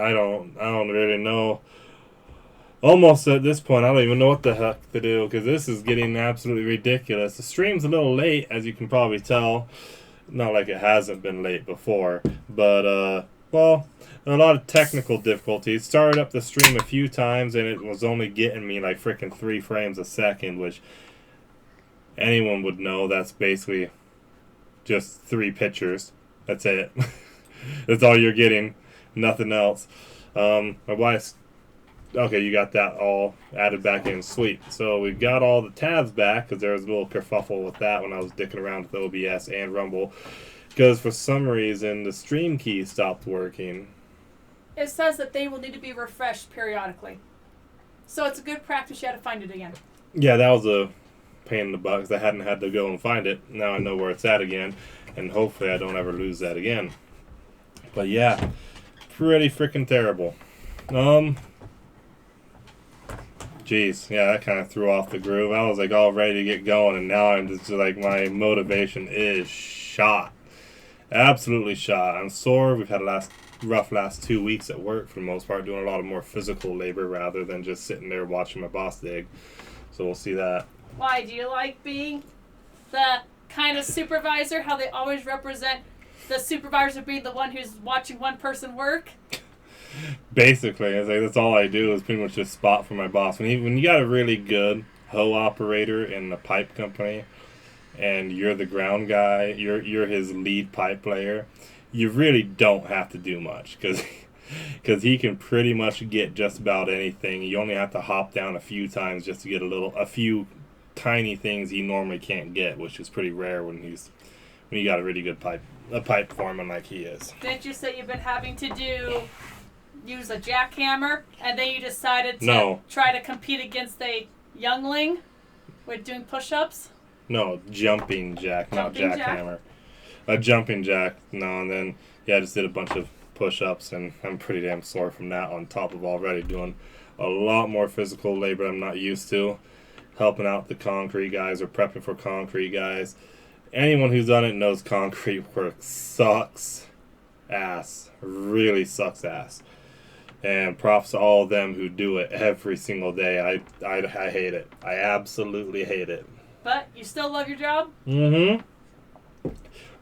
I don't really know. Almost at this point, I don't even know what the heck to do because this is getting absolutely ridiculous. The stream's a little late, as you can probably tell. Not like it hasn't been late before, but well, a lot of technical difficulties. Started up the stream a few times and it was only getting me like freaking 3 frames a second, which anyone would know that's basically just 3 pictures. That's it. That's all you're getting. Nothing else. My wife's... Okay, you got that all added back in. Sweet. So we got all the tabs back because there was a little kerfuffle with that when I was dicking around with OBS and Rumble. Because for some reason the stream key stopped working. It says that they will need to be refreshed periodically. So it's a good practice you had to find it again. Yeah, that was a pain in the butt because I hadn't had to go and find it. Now I know where it's at again. And hopefully I don't ever lose that again. But yeah, pretty freaking terrible. Jeez, yeah, that kind of threw off the groove. I was like all ready to get going, and now I'm just like my motivation is shot, absolutely shot. I'm sore. We've had a rough last 2 weeks at work for the most part, doing a lot of more physical labor rather than just sitting there watching my boss dig. So we'll see that. Why do you like being the kind of supervisor? How they always represent the supervisor being the one who's watching one person work. Basically, it's like that's all I do is pretty much just spot for my boss. When you got a really good hoe operator in the pipe company, and you're the ground guy, you're his lead pipe layer, you really don't have to do much because he can pretty much get just about anything. You only have to hop down a few times just to get a few tiny things he normally can't get, which is pretty rare when you got a really good pipe foreman like he is. Didn't you say you've been having to use a jackhammer, and then you decided to try to compete against a youngling with doing push-ups? No, jumping jack, not jackhammer. A jumping jack, no, and then, yeah, I just did a bunch of push-ups, and I'm pretty damn sore from that on top of already doing a lot more physical labor I'm not used to. Helping out the concrete guys or prepping for concrete guys. Anyone who's done it knows concrete work sucks ass. Really sucks ass. And props to all of them who do it every single day. I hate it. I absolutely hate it. But you still love your job? Mm-hmm.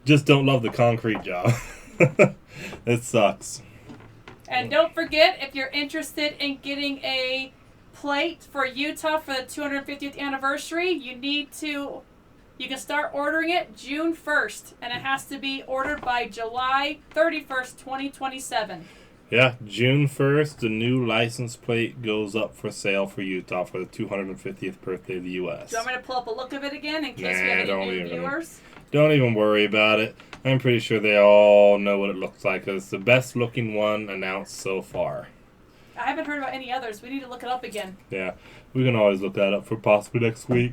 Just don't love the concrete job. It sucks. And don't forget, if you're interested in getting a plate for Utah for the 250th anniversary, you can start ordering it June 1st. And it has to be ordered by July 31st, 2027. Yeah, June 1st, the new license plate goes up for sale for Utah for the 250th birthday of the U.S. Do you want me to pull up a look of it again in case we have any new viewers? Don't even worry about it. I'm pretty sure they all know what it looks like. It's the best looking one announced so far. I haven't heard about any others. We need to look it up again. Yeah, we can always look that up for possibly next week.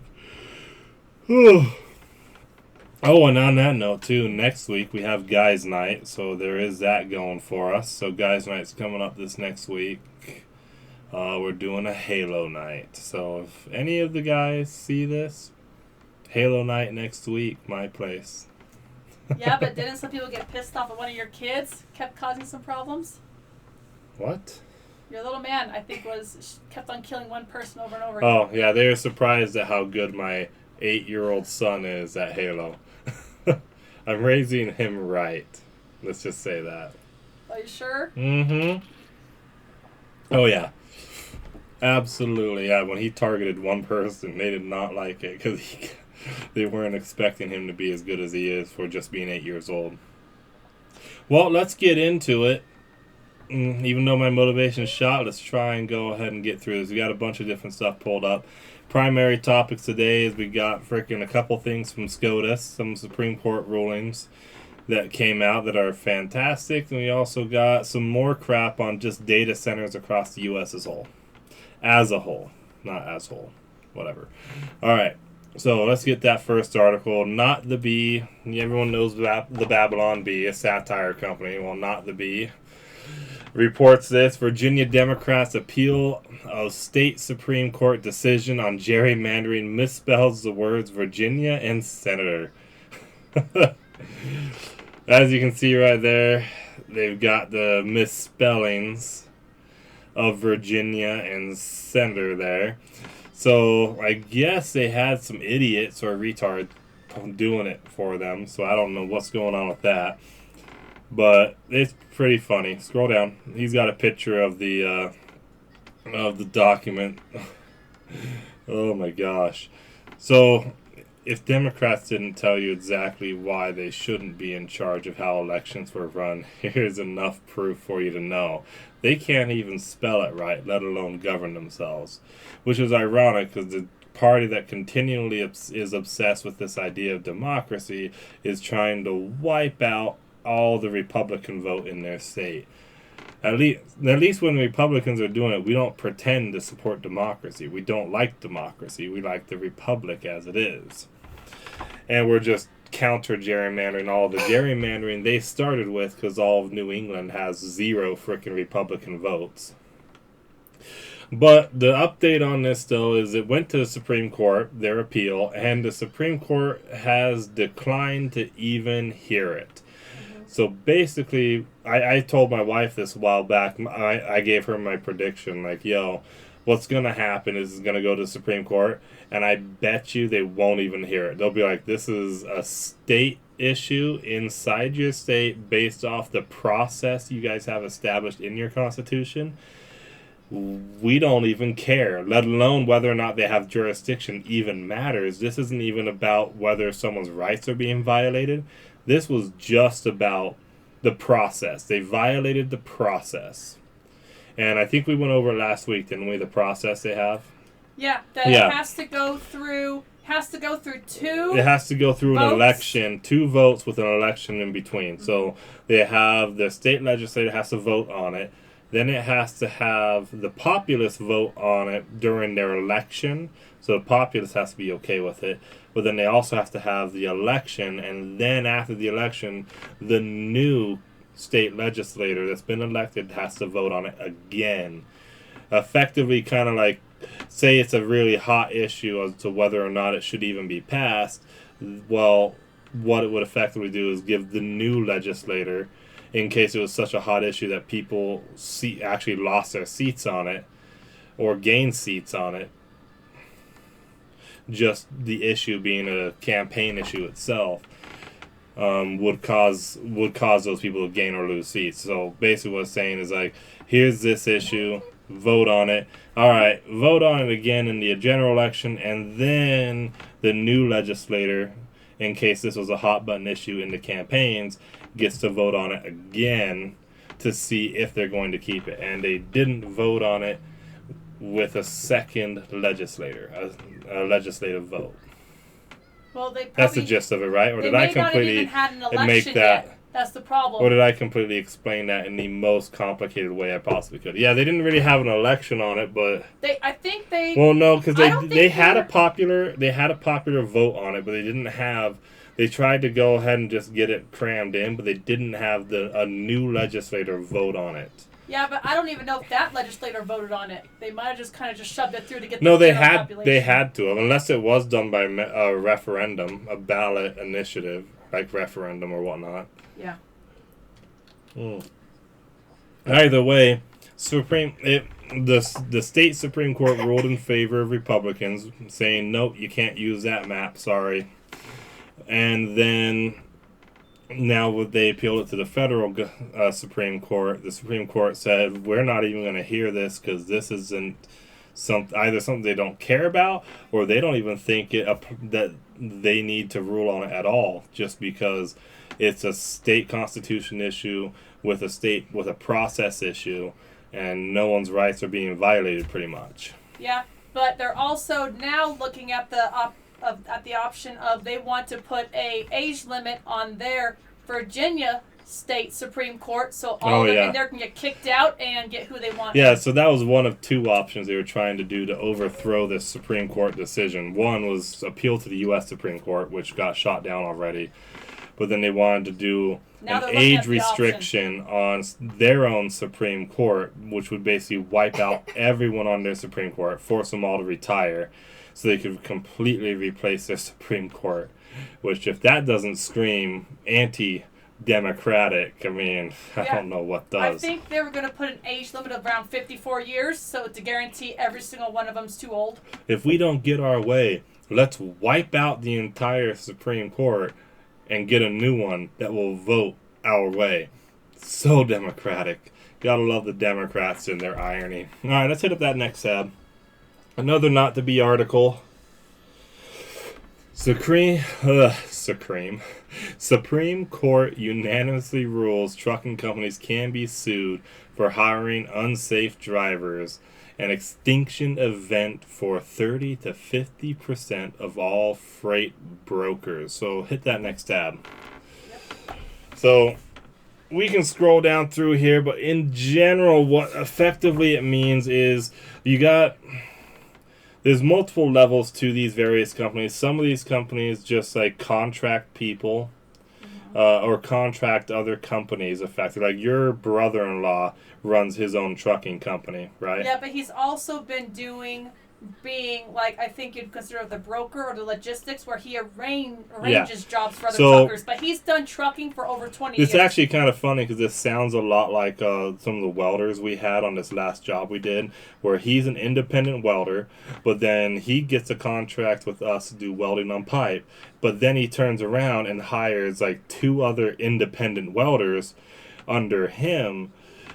Oh, and on that note, too, next week we have Guys Night, so there is that going for us. So Guys Night's coming up this next week. We're doing a Halo Night. So if any of the guys see this, Halo Night next week, my place. Yeah, but didn't some people get pissed off at one of your kids? Kept causing some problems? What? Your little man, I think, kept on killing one person over and over again. Oh, yeah, they were surprised at how good my 8-year-old son is at Halo. I'm raising him right. Let's just say that. Are you sure? Mm-hmm. Oh, yeah. Absolutely. Yeah, when he targeted one person, they did not like it because they weren't expecting him to be as good as he is for just being 8 years old. Well, let's get into it. Even though my motivation is shot, let's try and go ahead and get through this. We got a bunch of different stuff pulled up. Primary topics today is we got a couple things from SCOTUS, some Supreme Court rulings that came out that are fantastic, and we also got some more crap on just data centers across the U.S. as a whole, not as whole, whatever. All right, so let's get that first article. Not the Bee. Everyone knows the Babylon Bee, a satire company. Well, not the Bee. Reports this: Virginia Democrats appeal of state Supreme Court decision on gerrymandering misspells the words Virginia and senator. As you can see right there, they've got the misspellings of Virginia and Senator there. So I guess they had some idiots or retards doing it for them. So I don't know what's going on with that. But it's pretty funny. Scroll down. He's got a picture of the document. Oh my gosh. So if Democrats didn't tell you exactly why they shouldn't be in charge of how elections were run, here's enough proof for you to know. They can't even spell it right, let alone govern themselves. Which is ironic because the party that continually is obsessed with this idea of democracy is trying to wipe out all the Republican vote in their state. At least when Republicans are doing it, we don't pretend to support democracy. We don't like democracy. We like the republic as it is. And we're just counter gerrymandering all the gerrymandering they started with because all of New England has 0 frickin' Republican votes. But the update on this, though, is it went to the Supreme Court, their appeal, and the Supreme Court has declined to even hear it. So basically, I told my wife this a while back. I gave her my prediction, like, yo, what's going to happen is it's going to go to the Supreme Court, and I bet you they won't even hear it. They'll be like, this is a state issue inside your state based off the process you guys have established in your Constitution. We don't even care, let alone whether or not they have jurisdiction even matters. This isn't even about whether someone's rights are being violated. This was just about the process. They violated the process. And I think we went over last week, didn't we, the process they have? Yeah, that it has to go through two. It has to go through votes. An election, 2 votes with an election in between. Mm-hmm. So they have the state legislature has to vote on it. Then it has to have the populace vote on it during their election. So the populace has to be okay with it. But then they also have to have the election. And then after the election, the new state legislator that's been elected has to vote on it again. Effectively kind of like, say it's a really hot issue as to whether or not it should even be passed. Well, what it would effectively do is give the new legislator, in case it was such a hot issue that people actually lost their seats on it or gained seats on it, just the issue being a campaign issue itself would cause those people to gain or lose seats. So basically what it's saying is like, here's this issue, vote on it. All right, vote on it again in the general election, and then the new legislator, in case this was a hot button issue in the campaigns, gets to vote on it again to see if they're going to keep it. And they didn't vote on it with a second legislator, a legislative vote. Well, that's the gist of it, right? Or they did I may not completely even had an election make that? Yet. That's the problem. Or did I completely explain that in the most complicated way I possibly could? Yeah, they didn't really have an election on it, but I think they. Well, no, because they had a popular vote on it, but they didn't have. They tried to go ahead and just get it crammed in, but they didn't have a new legislator vote on it. Yeah, but I don't even know if that legislator voted on it. They might have just kind of just shoved it through to get No, the population. They had to have, unless it was done by a referendum, a ballot initiative, like referendum or whatnot. Yeah. Either way, the state Supreme Court ruled in favor of Republicans, saying, nope, you can't use that map, sorry. And then now they appealed it to the federal Supreme Court. The Supreme Court said, we're not even going to hear this because this isn't either something they don't care about, or they don't even think that they need to rule on it at all, just because it's a state constitution issue with a process issue, and no one's rights are being violated pretty much. Yeah, but they're also now looking at the option of they want to put a age limit on their Virginia state Supreme Court, so all of them in there can get kicked out and get who they want. Yeah, so that was one of 2 options they were trying to do to overthrow this Supreme Court decision. One was appeal to the U.S. Supreme Court, which got shot down already. But then they wanted to do an age restriction on their own Supreme Court, which would basically wipe out everyone on their Supreme Court, force them all to retire, so they could completely replace their Supreme Court. Which, if that doesn't scream democratic, I mean, I Yeah. don't know what I does. think they were going to put an age limit of around 54 years, so to guarantee every single one of them's too old. If we don't get our way, let's wipe out the entire Supreme Court and get a new one that will vote our way. So democratic. Gotta love the Democrats and their irony. Alright, let's hit up that next tab. Another not to be article. Supreme Court unanimously rules trucking companies can be sued for hiring unsafe drivers. An extinction event for 30 to 50% of all freight brokers. So hit that next tab. So we can scroll down through here, but in general, what effectively it means is there's multiple levels to these various companies. Some of these companies just like contract people or contract other companies effectively. Like your brother-in-law runs his own trucking company, right? Yeah, but he's also been being like, I think you'd consider the broker or the logistics, where he arranges jobs for other truckers. But he's done trucking for over 20 years. It's actually kind of funny because this sounds a lot like some of the welders we had on this last job we did, where he's an independent welder, but then he gets a contract with us to do welding on pipe, but then he turns around and hires like 2 other independent welders under him.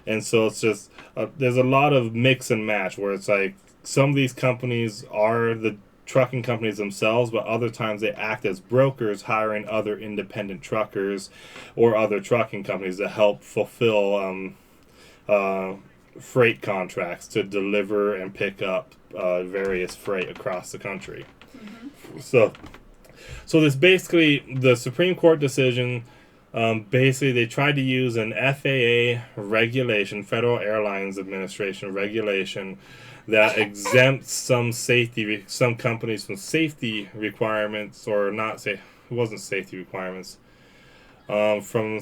And so it's just, there's a lot of mix and match where it's like, some of these companies are the trucking companies themselves, but other times they act as brokers, hiring other independent truckers or other trucking companies to help fulfill freight contracts to deliver and pick up various freight across the country. Mm-hmm. So this basically, the Supreme Court decision, basically they tried to use an FAA regulation, Federal Airlines Administration regulation, that exempts some companies from safety requirements, or not say it wasn't safety requirements, from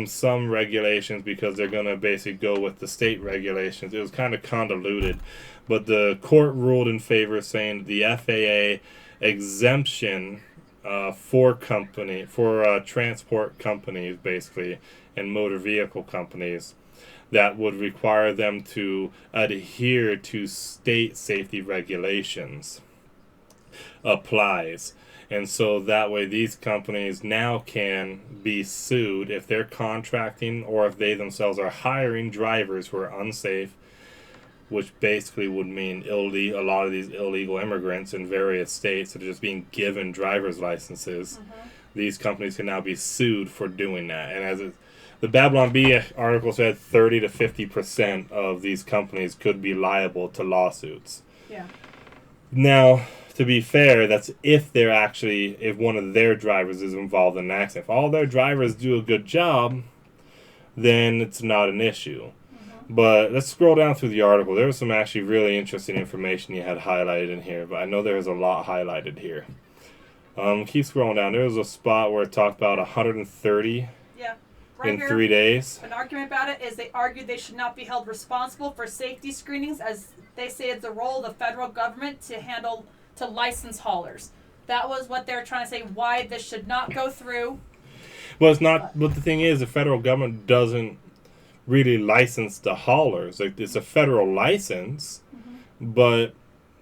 some regulations, because they're going to basically go with the state regulations. It was kind of convoluted, but the court ruled in favor, saying the FAA exemption for transport companies basically and motor vehicle companies that would require them to adhere to state safety regulations applies. And so that way these companies now can be sued if they're contracting or if they themselves are hiring drivers who are unsafe, which basically would mean a lot of these illegal immigrants in various states that are just being given driver's licenses. Mm-hmm. These companies can now be sued for doing that. And the Babylon Bee article said 30 to 50% of these companies could be liable to lawsuits. Yeah. Now, to be fair, that's if one of their drivers is involved in an accident. If all their drivers do a good job, then it's not an issue. Mm-hmm. But let's scroll down through the article. There was some actually really interesting information you had highlighted in here, but I know there's a lot highlighted here. Keep scrolling down. There was a spot where it talked about 130 right in here, 3 days. An argument about it is they argued they should not be held responsible for safety screenings, as they say it's the role of the federal government to license haulers. That was what they were trying to say, why this should not go through. Well, it's not. But the thing is, the federal government doesn't really license the haulers. Like, it's a federal license, mm-hmm. but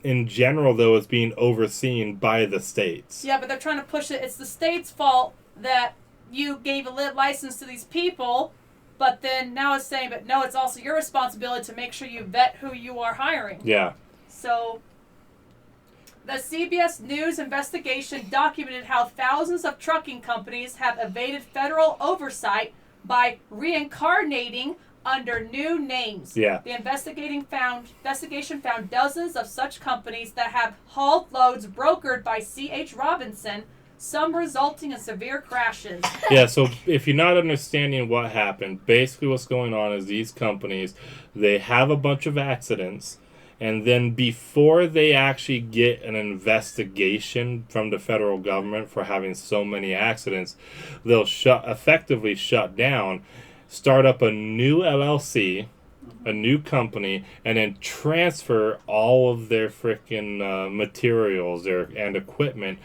in general, though, it's being overseen by the states. Yeah, but they're trying to push it. It's the state's fault that you gave a license to these people, but then now it's saying, but no, it's also your responsibility to make sure you vet who you are hiring. Yeah. So the CBS News investigation documented how thousands of trucking companies have evaded federal oversight by reincarnating under new names. Yeah. The investigation found dozens of such companies that have hauled loads brokered by C.H. Robinson, some resulting in severe crashes. Yeah, so if you're not understanding what happened, basically what's going on is these companies, they have a bunch of accidents, and then before they actually get an investigation from the federal government for having so many accidents, they'll effectively shut down, start up a new LLC, a new company, and then transfer all of their freaking materials and equipment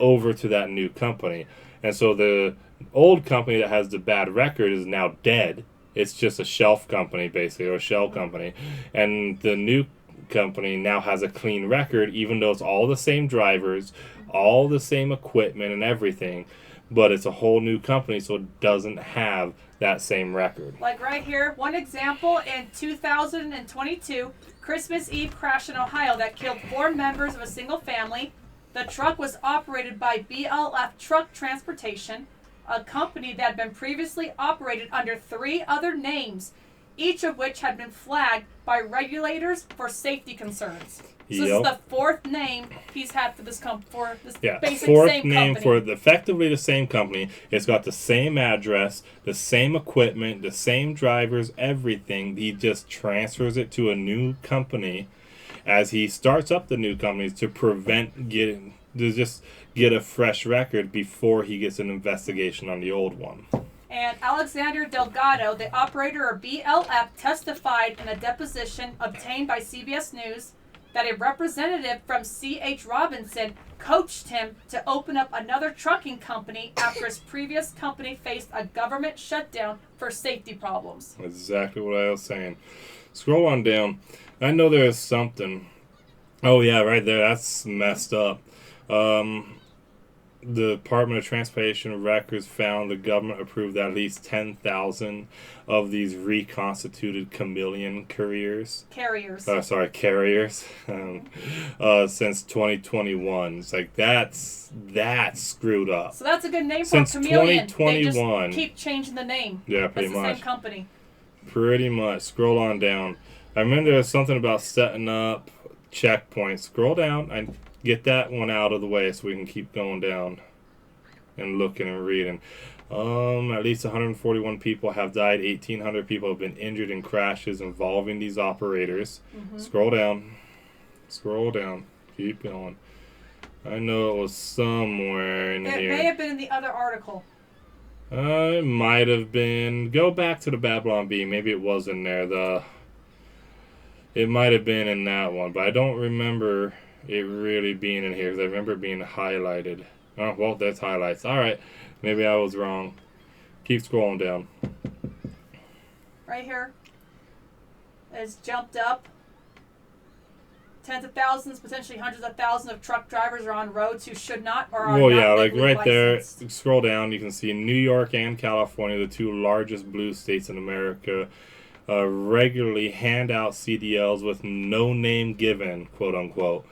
over to that new company. And so the Old company that has the bad record is now dead. It's just a shelf company, basically, or a shell company. And the new company now has a clean record, even though it's all the same drivers, all the same equipment and everything. But it's a whole new company, so it doesn't have that same record. Like right here, one example in 2022, Christmas Eve crash in Ohio that killed 4 members of a single family. The truck was operated by BLF Truck Transportation, a company that had been previously operated under 3 other names, each of which had been flagged by regulators for safety concerns. So this is the 4th name he's had for this basic 4th same name company. for effectively the same company. It's got the same address, the same equipment, the same drivers, everything. He just transfers it to a new company as he starts up the new companies to just get a fresh record before he gets an investigation on the old one. And Alexander Delgado, the operator of BLF, testified in a deposition obtained by CBS News that a representative from C.H. Robinson coached him to open up another trucking company after his previous company faced a government shutdown for safety problems. Exactly what I was saying. Scroll on down. I know there's something. Oh, yeah, right there. That's messed up. The Department of Transportation records found the government approved at least 10,000 of these reconstituted chameleon carriers. Carriers. Since 2021. It's like, that's screwed up. So that's a good name for Since a chameleon. 2021. They just keep changing the name. Yeah, pretty much. It's the same company. Pretty much. Scroll on down. I remember there was something about setting up checkpoints. Scroll down and get that one out of the way so we can keep going down and looking and reading. At least 141 people have died. 1,800 people have been injured in crashes involving these operators. Mm-hmm. Scroll down. Keep going. I know it was somewhere in here. It may have been in the other article. It might have been. Go back to the Babylon Bee. Maybe it was in there. It might have been in that one, but I don't remember it really being in here because I remember it being highlighted. Oh, well, that's highlights. All right. Maybe I was wrong. Keep scrolling down. Right here. It's jumped up. Tens of thousands, potentially hundreds of thousands of truck drivers are on roads who should not or are not like right licensed. there. Scroll down. You can see New York and California, the 2 largest blue states in America, regularly hand out CDLs with no name given, quote unquote,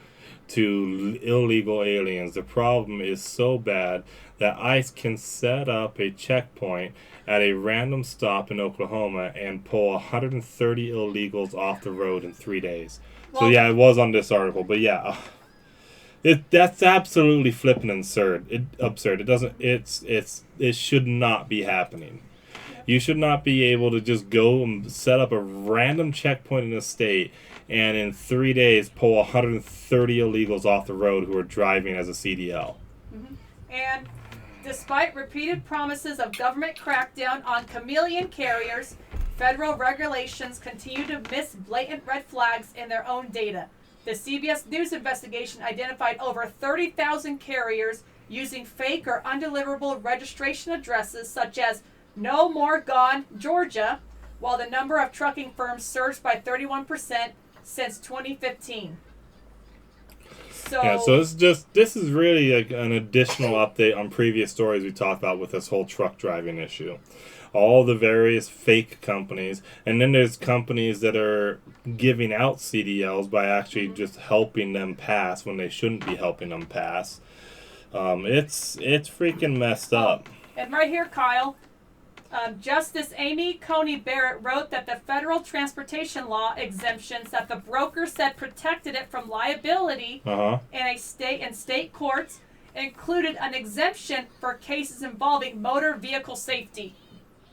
to illegal aliens. The problem is so bad that ICE can set up a checkpoint at a random stop in Oklahoma and pull 130 illegals off the road in 3 days. Well, so yeah, it was on this article, but yeah, that's absolutely flipping absurd. It doesn't. It should not be happening. You should not be able to just go and set up a random checkpoint in a state and in 3 days pull 130 illegals off the road who are driving as a CDL. Mm-hmm. And despite repeated promises of government crackdown on chameleon carriers, federal regulations continue to miss blatant red flags in their own data. The CBS News investigation identified over 30,000 carriers using fake or undeliverable registration addresses such as No More Gone, Georgia, while the number of trucking firms surged by 31% since 2015. So this is really an additional update on previous stories we talked about with this whole truck driving issue. All the various fake companies, and then there's companies that are giving out CDLs by actually just helping them pass when they shouldn't be helping them pass. It's freaking messed up. And right here, Kyle, Justice Amy Coney Barrett wrote that the federal transportation law exemptions that the broker said protected it from liability in state courts included an exemption for cases involving motor vehicle safety.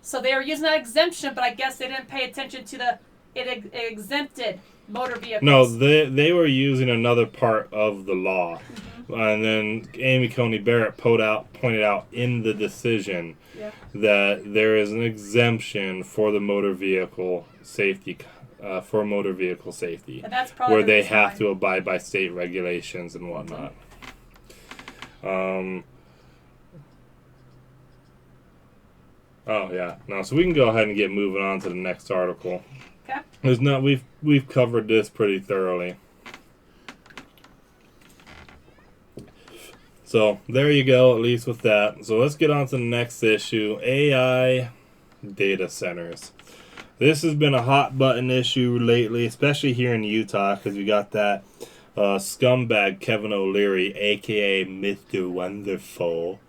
So they were using that exemption, but I guess they didn't pay attention to it exempted motor vehicles. No, they were using another part of the law. Mm-hmm. And then Amy Coney Barrett pointed out in the decision that there is an exemption for the motor vehicle safety, and that's probably where they have to abide by state regulations and whatnot. Oh yeah, no. So we can go ahead and get moving on to the next article. Okay. There's not we've covered this pretty thoroughly. So there you go, at least with that. So let's get on to the next issue: AI data centers. This has been a hot button issue lately, especially here in Utah, because we got that scumbag Kevin O'Leary, aka Mr. Wonderful.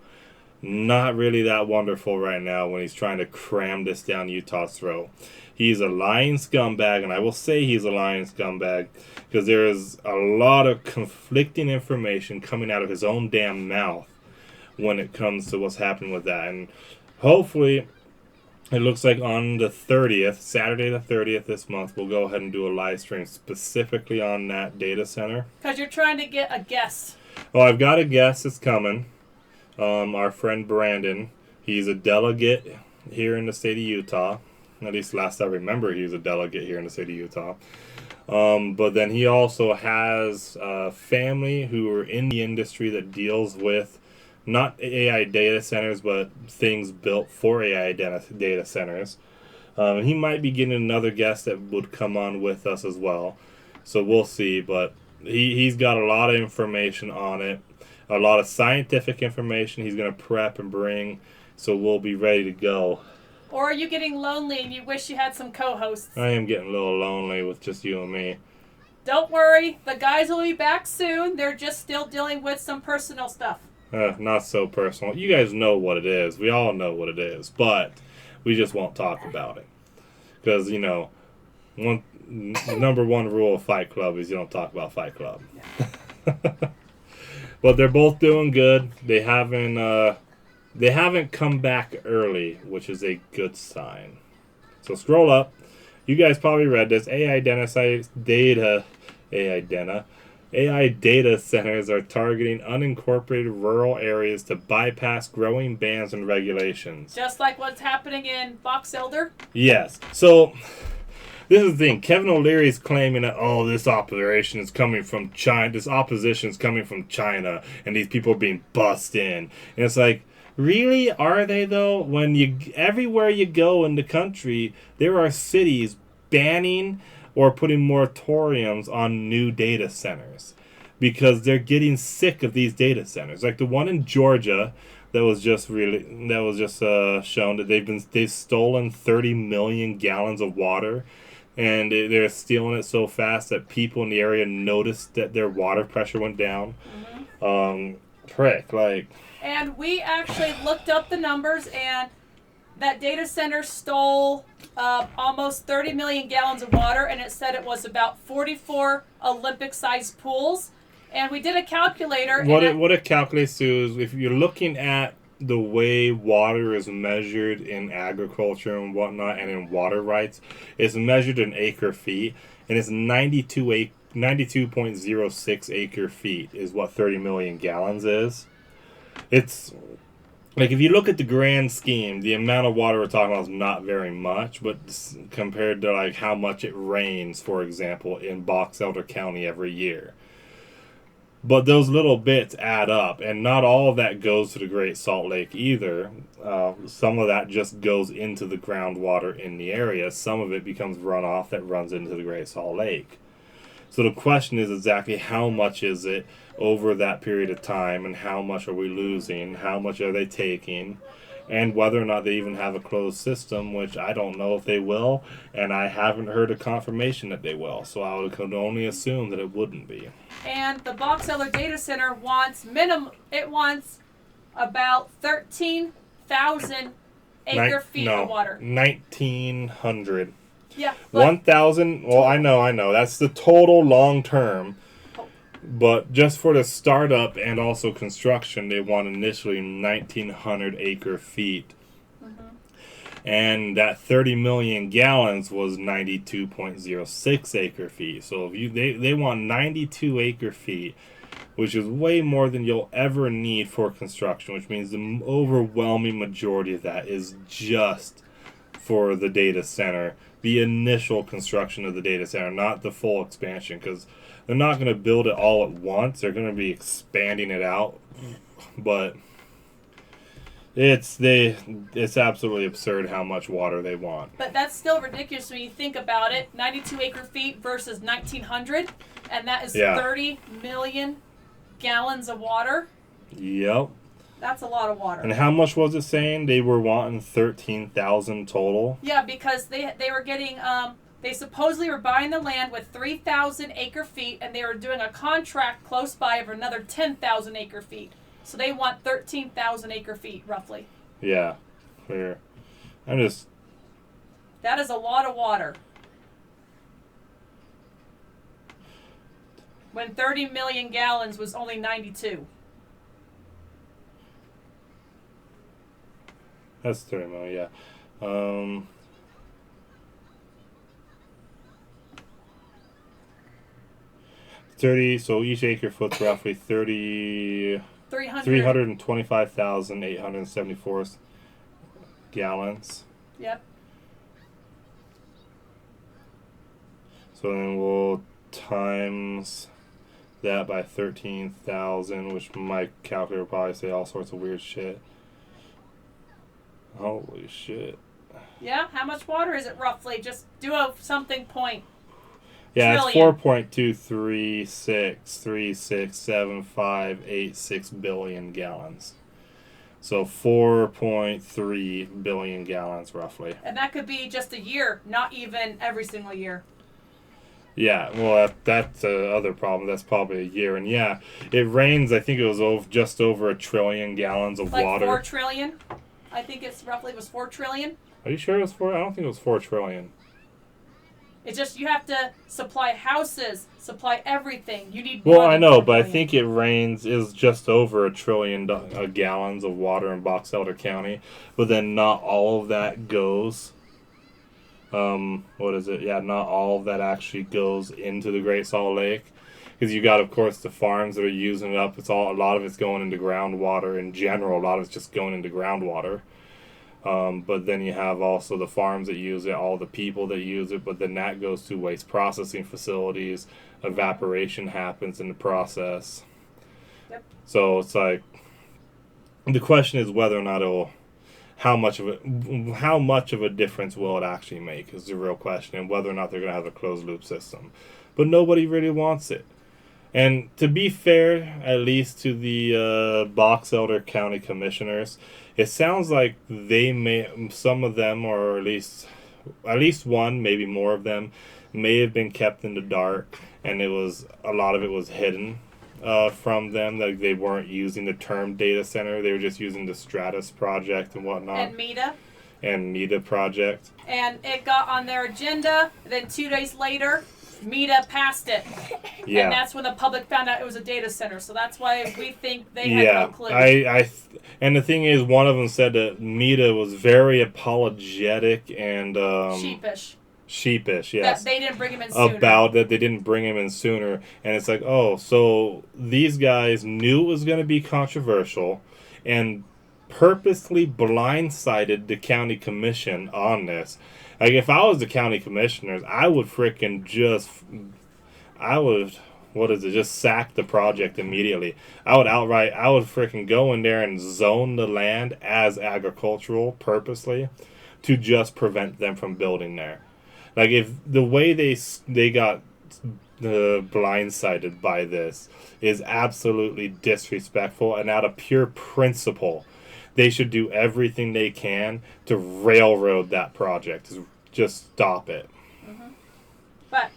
Not really that wonderful right now when he's trying to cram this down Utah's throat. He's a lying scumbag, and I will say he's a lying scumbag because there is a lot of conflicting information coming out of his own damn mouth when it comes to what's happening with that. And hopefully, it looks like on the 30th, Saturday the 30th this month, we'll go ahead and do a live stream specifically on that data center. Because you're trying to get a guest. Oh, I've got a guest that's coming. Our friend Brandon. He's a delegate here in the state of Utah. At least last I remember, he was a delegate here in the state of Utah. But then he also has family who are in the industry that deals with not AI data centers, but things built for AI data centers. And he might be getting another guest that would come on with us as well. So we'll see. But he's got a lot of information on it. A lot of scientific information he's going to prep and bring. So we'll be ready to go. Or are you getting lonely and you wish you had some co-hosts? I am getting a little lonely with just you and me. Don't worry. The guys will be back soon. They're just still dealing with some personal stuff. Not so personal. You guys know what it is. We all know what it is. But we just won't talk about it. Because, you know, number one rule of Fight Club is you don't talk about Fight Club. But they're both doing good. They haven't come back early, which is a good sign. So scroll up. You guys probably read this. AI data centers are targeting unincorporated rural areas to bypass growing bans and regulations. Just like what's happening in Box Elder? Yes. So this is the thing. Kevin O'Leary is claiming that, this operation is coming from China. This opposition is coming from China, and these people are being bussed in. And it's like, really? Are they, though? When everywhere you go in the country, there are cities banning or putting moratoriums on new data centers because they're getting sick of these data centers. Like the one in Georgia that was just shown that they've stolen 30 million gallons of water, and they're stealing it so fast that people in the area noticed that their water pressure went down. Mm-hmm. And we actually looked up the numbers, and that data center stole almost 30 million gallons of water, and it said it was about 44 Olympic-sized pools. And we did a calculator. What it calculates to is if you're looking at the way water is measured in agriculture and whatnot and in water rights, it's measured in acre feet, and it's 92.06 acre feet is what 30 million gallons is. It's like if you look at the grand scheme, the amount of water we're talking about is not very much, but compared to like how much it rains, for example, in Box Elder County every year. But those little bits add up, and not all of that goes to the Great Salt Lake either. Some of that just goes into the groundwater in the area. Some of it becomes runoff that runs into the Great Salt Lake. So the question is exactly how much is it over that period of time, and how much are we losing, how much are they taking, and whether or not they even have a closed system, which I don't know if they will, and I haven't heard a confirmation that they will, so I could only assume that it wouldn't be. And the Box Elder Data Center wants about 13,000 acre feet of water. 1,900. Yeah. 1,000, well, I know. That's the total long term. But just for the startup and also construction, they want initially 1,900 acre feet. Mm-hmm. And that 30 million gallons was 92.06 acre feet. So if they want 92 acre feet, which is way more than you'll ever need for construction, which means the overwhelming majority of that is just for the data center, the initial construction of the data center, not the full expansion, because they're not going to build it all at once. They're going to be expanding it out. But It's absolutely absurd how much water they want. But that's still ridiculous when you think about it. 92 acre feet versus 1,900, and that is 30 million gallons of water. Yep. That's a lot of water. And how much was it saying? They were wanting 13,000 total. Yeah, because they were getting they supposedly were buying the land with 3,000 acre feet, and they were doing a contract close by of another 10,000 acre feet. So they want 13,000 acre feet roughly. Yeah, clear. That is a lot of water. When 30 million gallons was only 92. That's 30 million, yeah. 30, so each acre foot's roughly 325,874 gallons. Yep. So then we'll times that by 13,000, which my calculator will probably say all sorts of weird shit. Holy shit. Yeah, how much water is it roughly? Just do a something point. Yeah, trillion. It's 4.236367586 billion gallons. So 4.3 billion gallons roughly. And that could be just a year, not even every single year. Yeah, well, that's the other problem. That's probably a year. And yeah, it rains, I think it was just over 1 trillion gallons of water. 4 trillion? I think it was 4 trillion. Are you sure it was 4? I don't think it was 4 trillion. It's just you have to supply houses, supply everything. You need. Well, I know, but I think it rains is just over 1 trillion gallons of water in Box Elder County, but then not all of that goes. What is it? Yeah, not all of that actually goes into the Great Salt Lake, because you got, of course, the farms that are using it up. A lot of it's going into groundwater in general. A lot of it's just going into groundwater. But then you have also the farms that use it, all the people that use it, but then that goes to waste processing facilities. Evaporation happens in the process. Yep. So it's like, the question is whether or not how much of a difference will it actually make is the real question, and whether or not they're going to have a closed loop system. But nobody really wants it. And to be fair, at least to the Box Elder County Commissioners, it sounds like some of them, or at least one, maybe more of them, may have been kept in the dark, and a lot of it was hidden from them. Like they weren't using the term data center; they were just using the SCOTUS project and whatnot. And META project. And it got on their agenda. Then 2 days later, META passed it. Yeah. And that's when the public found out it was a data center. So that's why we think they had no clue. And the thing is, one of them said that META was very apologetic and sheepish, yes. That they didn't bring him in sooner. About that they didn't bring him in sooner. And it's like, oh, so these guys knew it was going to be controversial and purposely blindsided the county commission on this. Like, if I was the county commissioners, I would just sack the project immediately. I would freaking go in there and zone the land as agricultural purposely to just prevent them from building there. Like, if the way they got blindsided by this is absolutely disrespectful, and out of pure principle, they should do everything they can to railroad that project. Just stop it. Mm-hmm. But,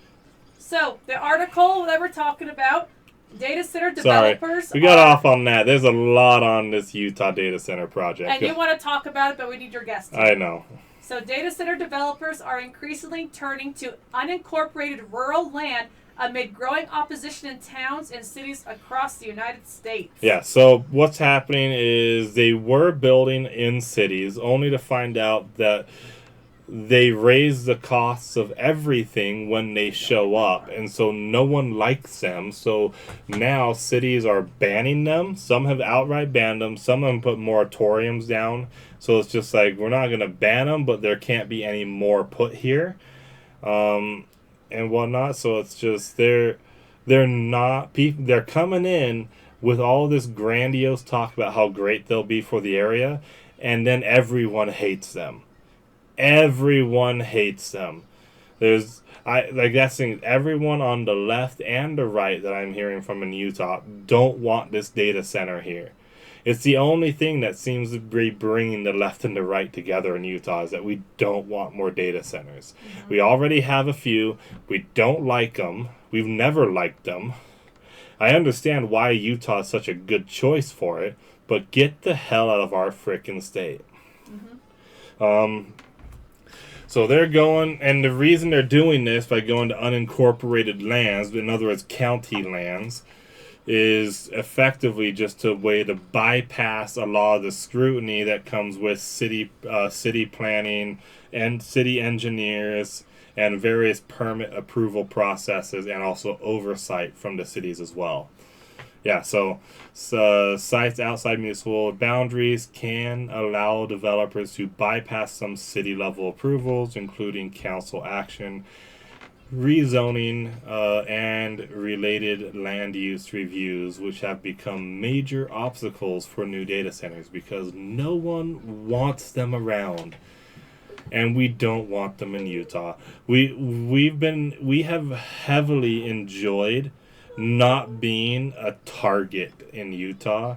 so, the article that we're talking about, data center developers... Sorry, we got off on that. There's a lot on this Utah data center project. And you want to talk about it, but we need your guest. I know. So, data center developers are increasingly turning to unincorporated rural land amid growing opposition in towns and cities across the United States. Yeah, so what's happening is they were building in cities only to find out that they raise the costs of everything when they show up, and so no one likes them. So now cities are banning them. Some have outright banned them. Some of them put moratoriums down. So it's just like, we're not going to ban them, but there can't be any more put here. And whatnot. So it's just they're coming in with all this grandiose talk about how great they'll be for the area, and then everyone hates them. Everyone hates them. Guessing everyone on the left and the right that I'm hearing from in Utah don't want this data center here. It's the only thing that seems to be bringing the left and the right together in Utah, is that we don't want more data centers. Mm-hmm. We already have a few. We don't like them. We've never liked them. I understand why Utah is such a good choice for it, but get the hell out of our frickin' state. Mm-hmm. So they're going, and the reason they're doing this by going to unincorporated lands, in other words, county lands, is effectively just a way to bypass a lot of the scrutiny that comes with city planning and city engineers and various permit approval processes, and also oversight from the cities as well. Yeah, so sites outside municipal boundaries can allow developers to bypass some city-level approvals, including council action, rezoning, and related land use reviews, which have become major obstacles for new data centers because no one wants them around. And we don't want them in Utah. We have heavily enjoyed not being a target in Utah,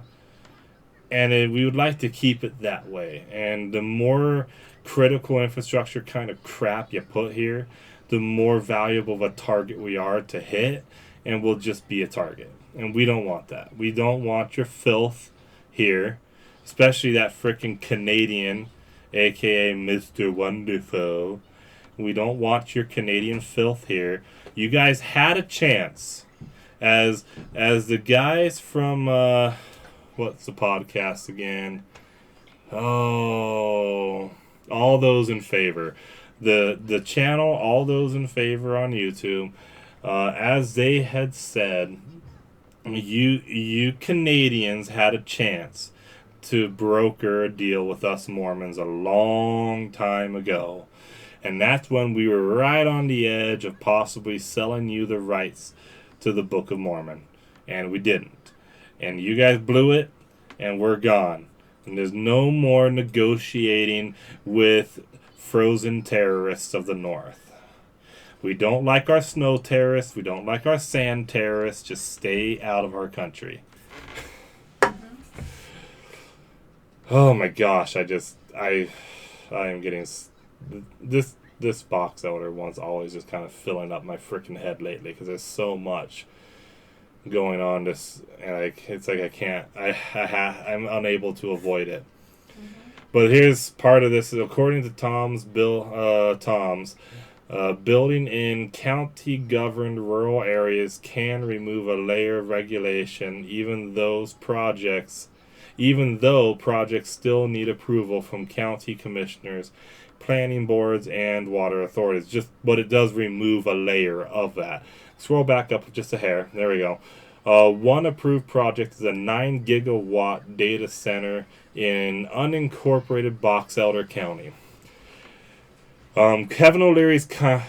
and we would like to keep it that way. And the more critical infrastructure kind of crap you put here, the more valuable of a target we are to hit, and we'll just be a target. And we don't want that. We don't want your filth here, especially that frickin' Canadian, aka Mr. Wonderful. We don't want your Canadian filth here. You guys had a chance. As the guys from what's the podcast again? Oh, All Those in Favor. The channel All Those in Favor on YouTube, as they had said, you Canadians had a chance to broker a deal with us Mormons a long time ago. And that's when we were right on the edge of possibly selling you the rights to the Book of Mormon. And we didn't. And you guys blew it, and we're gone. And there's no more negotiating with frozen terrorists of the North. We don't like our snow terrorists. We don't like our sand terrorists. Just stay out of our country. Oh my gosh, I am getting this box elder one's always just kind of filling up my freaking head lately because there's so much going on. It's like I'm unable to avoid it. Mm-hmm. But here's part of this. According to building in county-governed rural areas can remove a layer of regulation, even though projects still need approval from county commissioners, planning boards, and water authorities. But it does remove a layer of that. Scroll back up just a hair. There we go. One approved project is a 9 gigawatt data center in unincorporated Box Elder County. Kevin O'Leary's given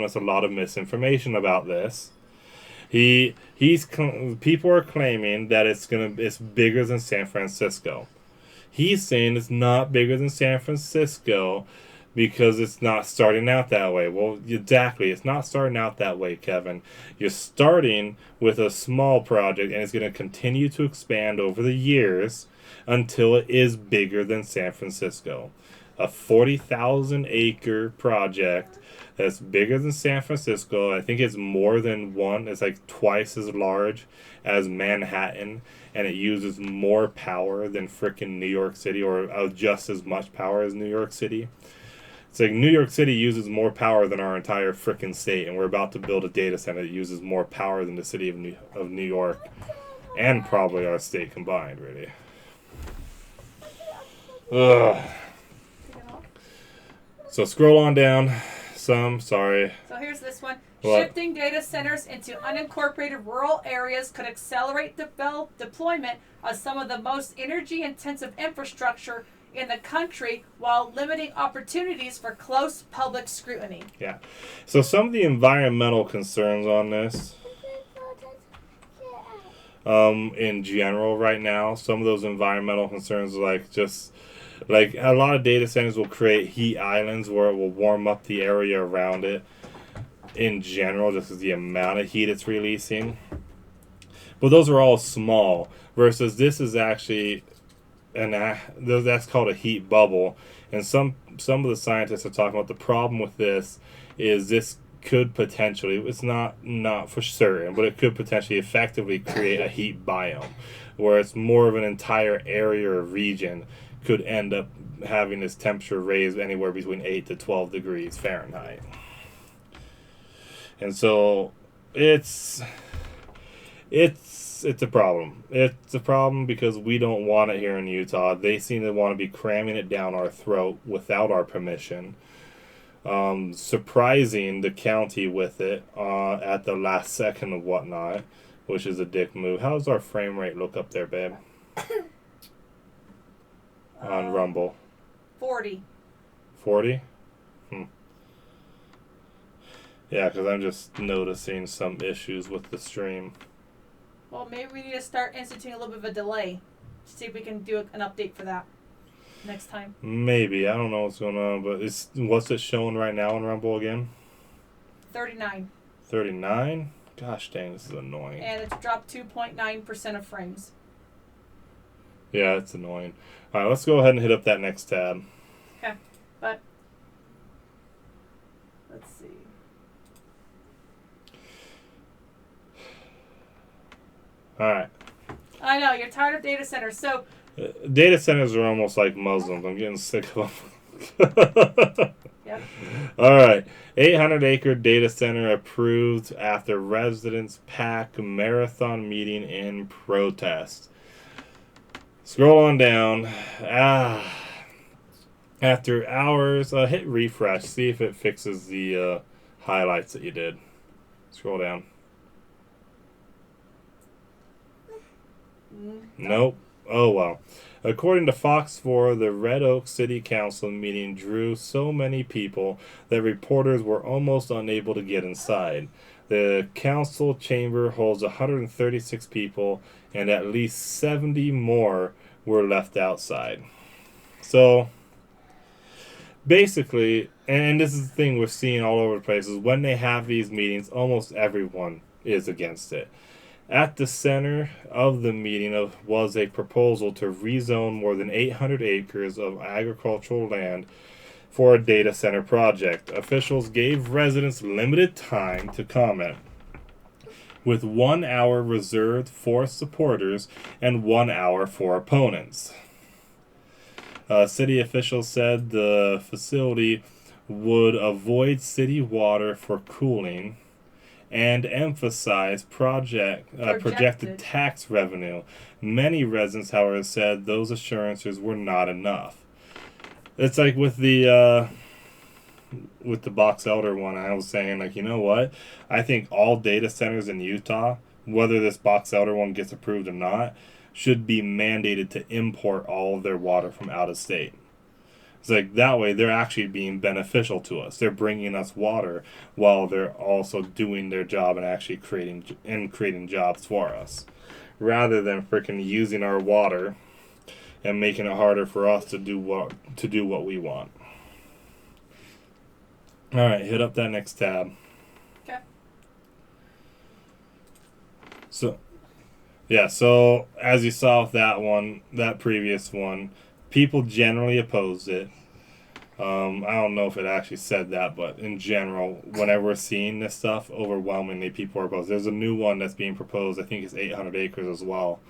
us a lot of misinformation about this. People are claiming that it's bigger than San Francisco. He's saying it's not bigger than San Francisco because it's not starting out that way. Well, exactly, it's not starting out that way, Kevin. You're starting with a small project, and it's going to continue to expand over the years until it is bigger than San Francisco. A 40,000 acre project that's bigger than San Francisco. I think it's more than one. It's like twice as large as Manhattan, and it uses more power than frickin' New York City, or just as much power as New York City. It's like New York City uses more power than our entire frickin' state, and we're about to build a data center that uses more power than the city of New York, and probably our state combined, really. Ugh. So scroll on down sorry. So here's this one. What? Shifting data centers into unincorporated rural areas could accelerate deployment of some of the most energy-intensive infrastructure in the country while limiting opportunities for close public scrutiny. Yeah. So some of the environmental concerns on this in general right now. Some of those environmental concerns, like a lot of data centers will create heat islands where it will warm up the area around it in general, just as the amount of heat it's releasing. But those are all small, versus this is actually that's called a heat bubble. And some of the scientists are talking about the problem with this could potentially, it's not for certain, but it could potentially effectively create a heat biome, where it's more of an entire area or region could end up having its temperature raised anywhere between 8 to 12 degrees Fahrenheit. And so it's a problem. It's a problem because we don't want it here in Utah. They seem to want to be cramming it down our throat without our permission. Surprising the county with it at the last second and whatnot, which is a dick move. How's our frame rate look up there, babe? On Rumble. 40. 40? Yeah, because I'm just noticing some issues with the stream. Well, maybe we need to start instituting a little bit of a delay. See if we can do an update for that next time. Maybe. I don't know what's going on, but what's it showing right now on Rumble again? 39. 39? Gosh dang, this is annoying. And it's dropped 2.9% of frames. Yeah, it's annoying. Alright, let's go ahead and hit up that next tab. Okay, but let's see. Alright. I know, you're tired of data centers, so... Data centers are almost like Muslims. I'm getting sick of them. Yep. Alright. 800-acre data center approved after residents pack marathon meeting in protest. Scroll on down. After hours, hit refresh. See if it fixes the highlights that you did. Scroll down. Nope. Oh well. According to Fox 4, the Red Oak City Council meeting drew so many people that reporters were almost unable to get inside. The council chamber holds 136 people, and at least 70 more were left outside. So, basically, and this is the thing we're seeing all over the place, is when they have these meetings, almost everyone is against it. At the center of the meeting was a proposal to rezone more than 800 acres of agricultural land for a data center project. Officials gave residents limited time to comment, with 1 hour reserved for supporters and 1 hour for opponents. City officials said the facility would avoid city water for cooling and emphasize projected tax revenue. Many residents, however, said those assurances were not enough. It's like with the box elder one, I was saying, like, you know what? I think all data centers in Utah, whether this box elder one gets approved or not, should be mandated to import all of their water from out of state. It's like that way they're actually being beneficial to us. They're bringing us water while they're also doing their job and actually creating jobs for us, rather than freaking using our water and making it harder for us to do what we want. All right, hit up that next tab. Okay. So as you saw with that previous one, people generally opposed it. I don't know if it actually said that, but in general, whenever we're seeing this stuff, overwhelmingly people are opposed. There's a new one that's being proposed. I think it's 800 acres as well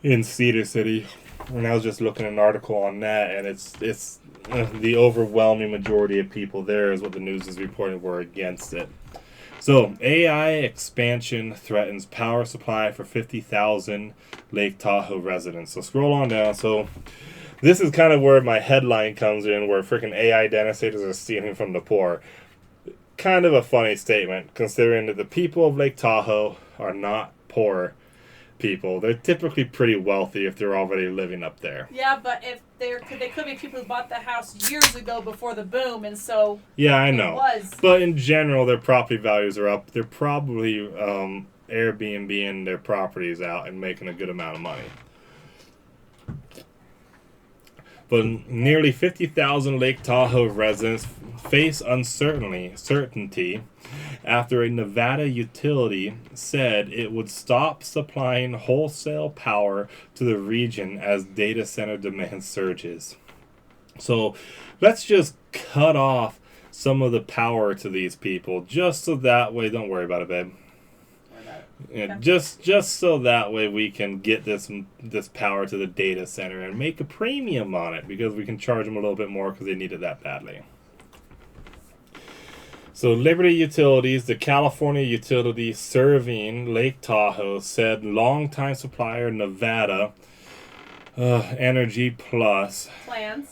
in Cedar City. And I was just looking at an article on that, and it's the overwhelming majority of people there is what the news is reporting were against it. So, AI expansion threatens power supply for 50,000 Lake Tahoe residents. So, scroll on down. So, this is kind of where my headline comes in, where freaking AI demonstrators are stealing from the poor. Kind of a funny statement, considering that the people of Lake Tahoe are not poor people. They're typically pretty wealthy if they're already living up there. Yeah, but if they could be people who bought the house years ago before the boom, and so Yeah, I it know. was. But in general, their property values are up. They're probably Airbnb-ing their properties out and making a good amount of money. But nearly 50,000 Lake Tahoe residents face uncertainty after a Nevada utility said it would stop supplying wholesale power to the region as data center demand surges. So let's just cut off some of the power to these people, just so that way, don't worry about it, babe. Yeah, just so that way we can get this power to the data center and make a premium on it, because we can charge them a little bit more because they need it that badly. So Liberty Utilities, the California utility serving Lake Tahoe, said longtime supplier Nevada Energy Plus Plans.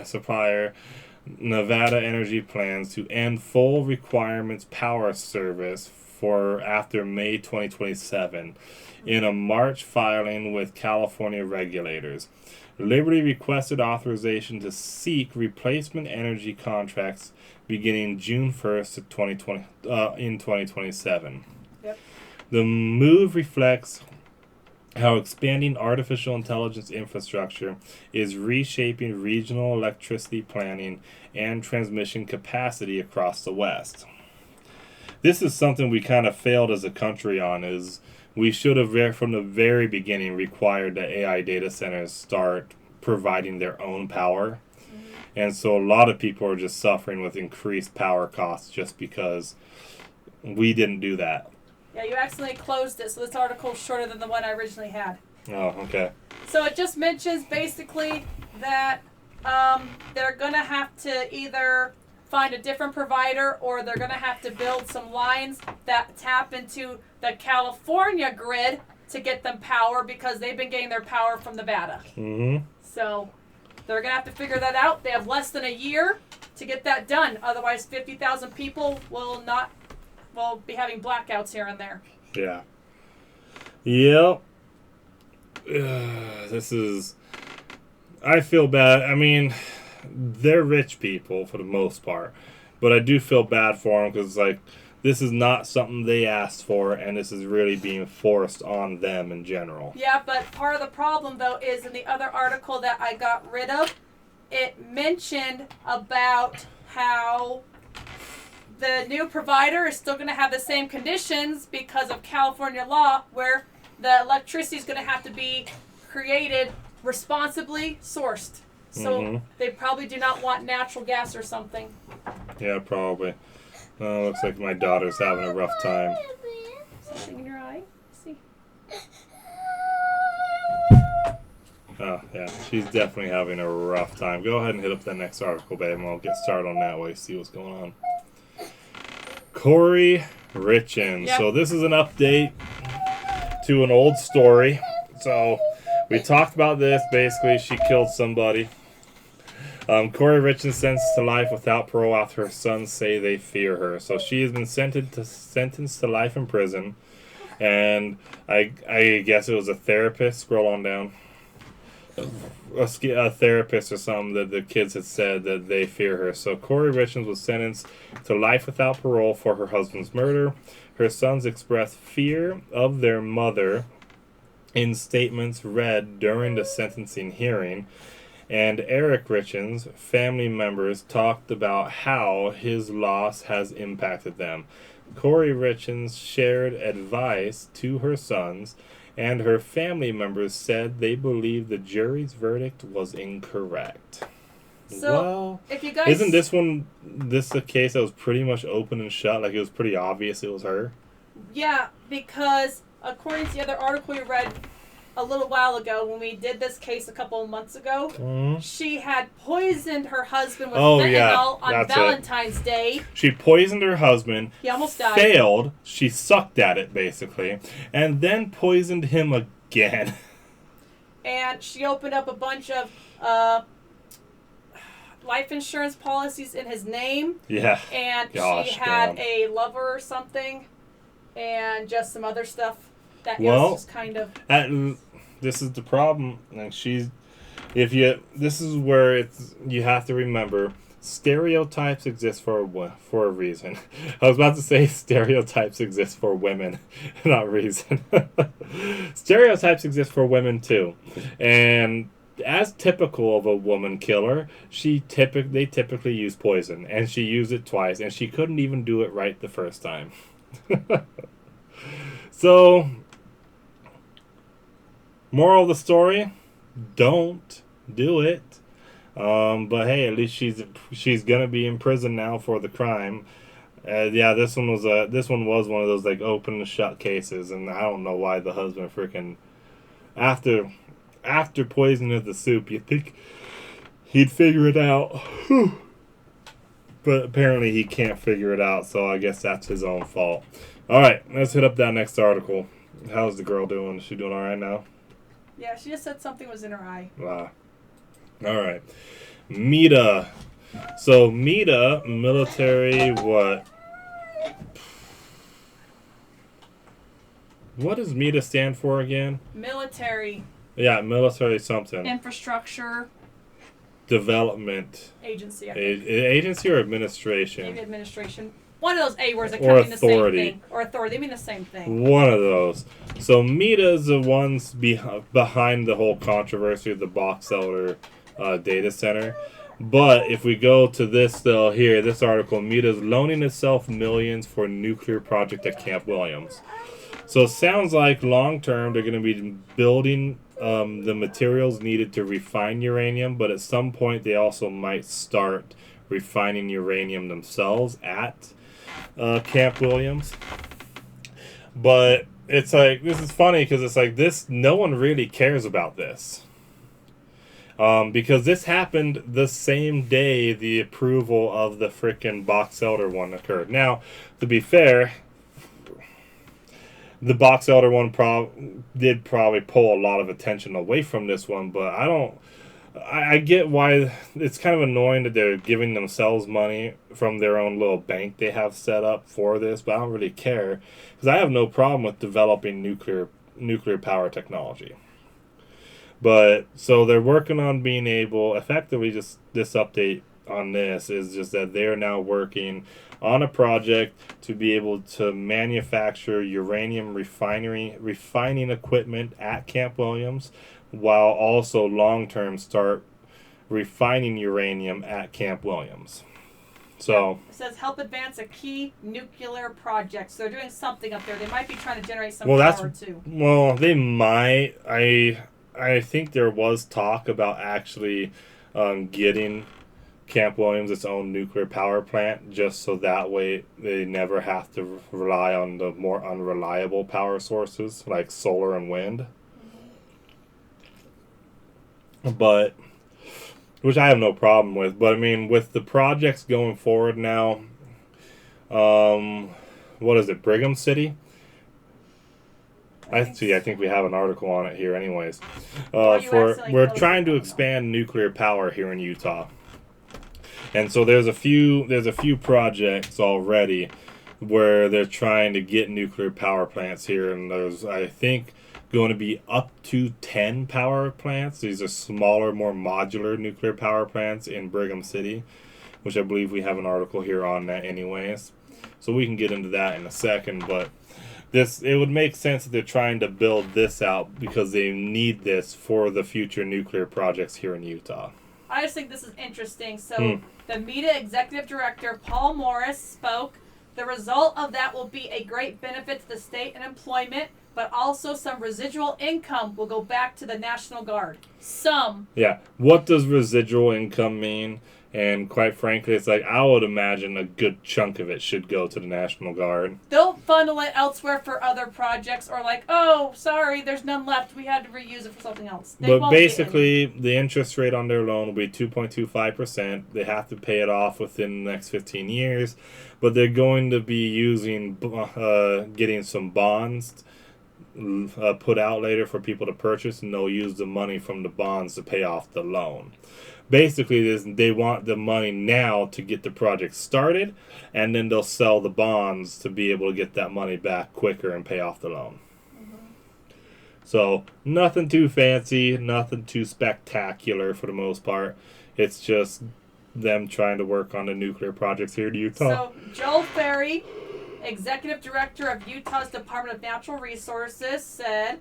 supplier Nevada Energy plans to end full requirements power service for after May 2027 in a March filing with California regulators. Liberty requested authorization to seek replacement energy contracts beginning June 1st of 2020 in 2027. Yep. The move reflects how expanding artificial intelligence infrastructure is reshaping regional electricity planning and transmission capacity across the West. This is something we kind of failed as a country on, is we should have from the very beginning required that AI data centers start providing their own power. Mm-hmm. And so a lot of people are just suffering with increased power costs just because we didn't do that. Yeah, you accidentally closed it, so this article is shorter than the one I originally had. Oh, okay. So it just mentions basically that they're going to have to either find a different provider, or they're going to have to build some lines that tap into the California grid to get them power, because they've been getting their power from Nevada. Mm-hmm. So they're going to have to figure that out. They have less than a year to get that done. Otherwise, 50,000 people will be having blackouts here and there. Yeah. Yep. I feel bad. I mean, they're rich people for the most part, but I do feel bad for them because, like, this is not something they asked for, and this is really being forced on them in general. Yeah, but part of the problem, though, is in the other article that I got rid of, it mentioned about how the new provider is still going to have the same conditions because of California law, where the electricity is going to have to be created responsibly sourced. So they probably do not want natural gas or something. Yeah, probably. Looks like my daughter's having a rough time. Something in your eye? See. Oh, yeah. She's definitely having a rough time. Go ahead and hit up that next article, babe, and I'll get started on that way, see what's going on. Corey Richins. Yep. So this is an update to an old story. So we talked about this. Basically, she killed somebody. Corey Richins sentenced to life without parole after her sons say they fear her. So she has been sentenced to life in prison. And I guess it was a therapist. Scroll on down. A therapist or something that the kids had said that they fear her. So Corey Richins was sentenced to life without parole for her husband's murder. Her sons expressed fear of their mother in statements read during the sentencing hearing. And Eric Richins' family members talked about how his loss has impacted them. Corey Richins shared advice to her sons, and her family members said they believe the jury's verdict was incorrect. So, well, if you guys... isn't this a case that was pretty much open and shut? Like, it was pretty obvious it was her? Yeah, because according to the other article you read a little while ago, when we did this case a couple of months ago, she had poisoned her husband with fentanyl on Valentine's Day. She poisoned her husband. He almost died. Failed. She sucked at it, basically. And then poisoned him again. And she opened up a bunch of life insurance policies in his name. Yeah. And she had a lover or something. And just some other stuff. That was just kind of... this is the problem. Like, she's this is where you have to remember stereotypes exist for a reason. I was about to say stereotypes exist for women, not reason. Stereotypes exist for women too, and as typical of a woman killer, they typically use poison, and she used it twice, and she couldn't even do it right the first time. So, moral of the story: don't do it. But hey, at least she's gonna be in prison now for the crime. Yeah, this one was one of those like open and shut cases, and I don't know why the husband freaking after poisoning the soup, you think he'd figure it out. But apparently he can't figure it out, so I guess that's his own fault. Alright, let's hit up that next article. How's the girl doing? Is she doing alright now? Yeah, she just said something was in her eye. Wow. Alright. META. So META, military what? What does META stand for again? Military. Yeah, military something. Infrastructure. Development. Agency, I think. think. Agency or administration? Maybe administration. One of those A words that or mean the same authority. thing. Or authority. They mean the same thing. One of those. So META is the ones behind the whole controversy of the box elder data center. But if we go to this though here, this article, META is loaning itself millions for nuclear project at Camp Williams. So it sounds like long term they're going to be building the materials needed to refine uranium, but at some point they also might start refining uranium themselves at Camp Williams. But it's like, this is funny because it's like this, no one really cares about this. Because this happened the same day the approval of the frickin' box elder one occurred. Now, to be fair, the box elder one did probably pull a lot of attention away from this one, but I get why it's kind of annoying that they're giving themselves money from their own little bank they have set up for this, but I don't really care because I have no problem with developing nuclear power technology. But so they're working on being able, effectively, just this update on this is just that they're now working on a project to be able to manufacture uranium refining equipment at Camp Williams, while also long-term start refining uranium at Camp Williams. So it says help advance a key nuclear project. So they're doing something up there. They might be trying to generate some power too. Well, they might. I think there was talk about actually getting Camp Williams its own nuclear power plant, just so that way they never have to rely on the more unreliable power sources like solar and wind. But, which I have no problem with. But I mean, with the projects going forward now, what is it, Brigham City? I think we have an article on it here anyways. We're trying to expand nuclear power here in Utah. And so there's a few projects already where they're trying to get nuclear power plants here, and there's, I think, going to be up to 10 power plants. These are smaller, more modular nuclear power plants in Brigham City, which I believe we have an article here on that anyways. So we can get into that in a second, but it would make sense that they're trying to build this out because they need this for the future nuclear projects here in Utah. I just think this is interesting. So the META Executive Director, Paul Morris, spoke. The result of that will be a great benefit to the state and employment, but also some residual income will go back to the National Guard. Some. Yeah. What does residual income mean? And quite frankly, it's like I would imagine a good chunk of it should go to the National Guard. They'll funnel it elsewhere for other projects, or like, oh, sorry, there's none left. We had to reuse it for something else. But basically, the interest rate on their loan will be 2.25%. They have to pay it off within the next 15 years. But they're going to be getting some bonds put out later for people to purchase, and they'll use the money from the bonds to pay off the loan. Basically, they want the money now to get the project started, and then they'll sell the bonds to be able to get that money back quicker and pay off the loan. So nothing too fancy, nothing too spectacular for the most part. It's just them trying to work on the nuclear projects here in Utah. So Joel Ferry, Executive Director of Utah's Department of Natural Resources, said,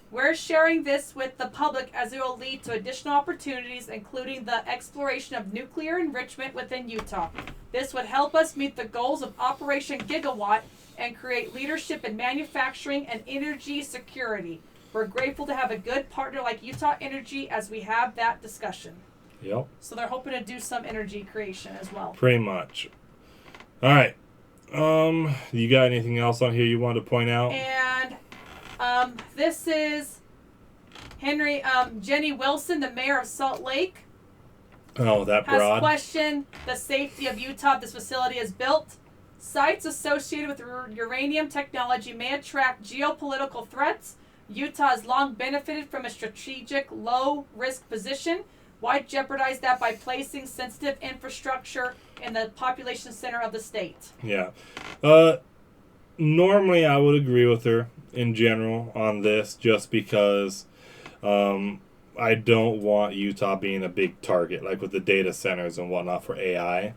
"We're sharing this with the public as it will lead to additional opportunities, including the exploration of nuclear enrichment within Utah. This would help us meet the goals of Operation Gigawatt and create leadership in manufacturing and energy security. We're grateful to have a good partner like Utah Energy as we have that discussion." Yep. So they're hoping to do some energy creation as well. Pretty much. All right. You got anything else on here you want to point out? And this is Jenny Wilson, the mayor of Salt Lake, Oh, that has broad. questioned the safety of Utah if this facility is built. Sites associated with uranium technology may attract geopolitical threats. Utah has long benefited from a strategic low-risk position. Why jeopardize that by placing sensitive infrastructure in the population center of the state? Yeah. Normally, I would agree with her in general on this, just because I don't want Utah being a big target, like with the data centers and whatnot for AI.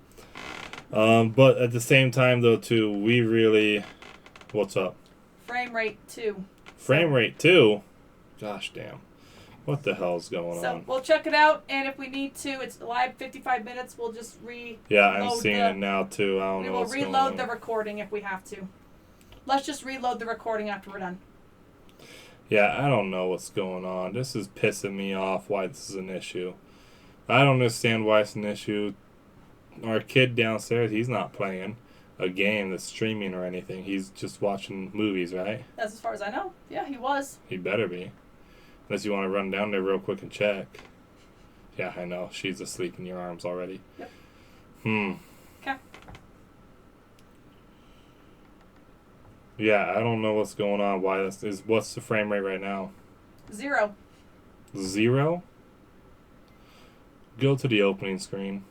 But at the same time, though, too, we really... What's up? Frame rate 2. Frame rate 2? Gosh damn. What the hell's going So on? we'll check it out, and if we need to, it's live 55 minutes. We'll just Yeah, I'm seeing it now, too. I don't we know will what's going reload on. the recording if we have to. Let's just reload the recording after we're done. Yeah, I don't know what's going on. This is pissing me off why this is an issue. I don't understand why it's an issue. Our kid downstairs, he's not playing a game that's streaming or anything. He's just watching movies, right? That's as far as I know. Yeah, he was. He better be. Unless you want to run down there real quick and check. Yeah, I know. She's asleep in your arms already. Yep. Okay. Yeah, I don't know what's going on. Why this is? What's the frame rate right now? 0. 0? Go to the opening screen.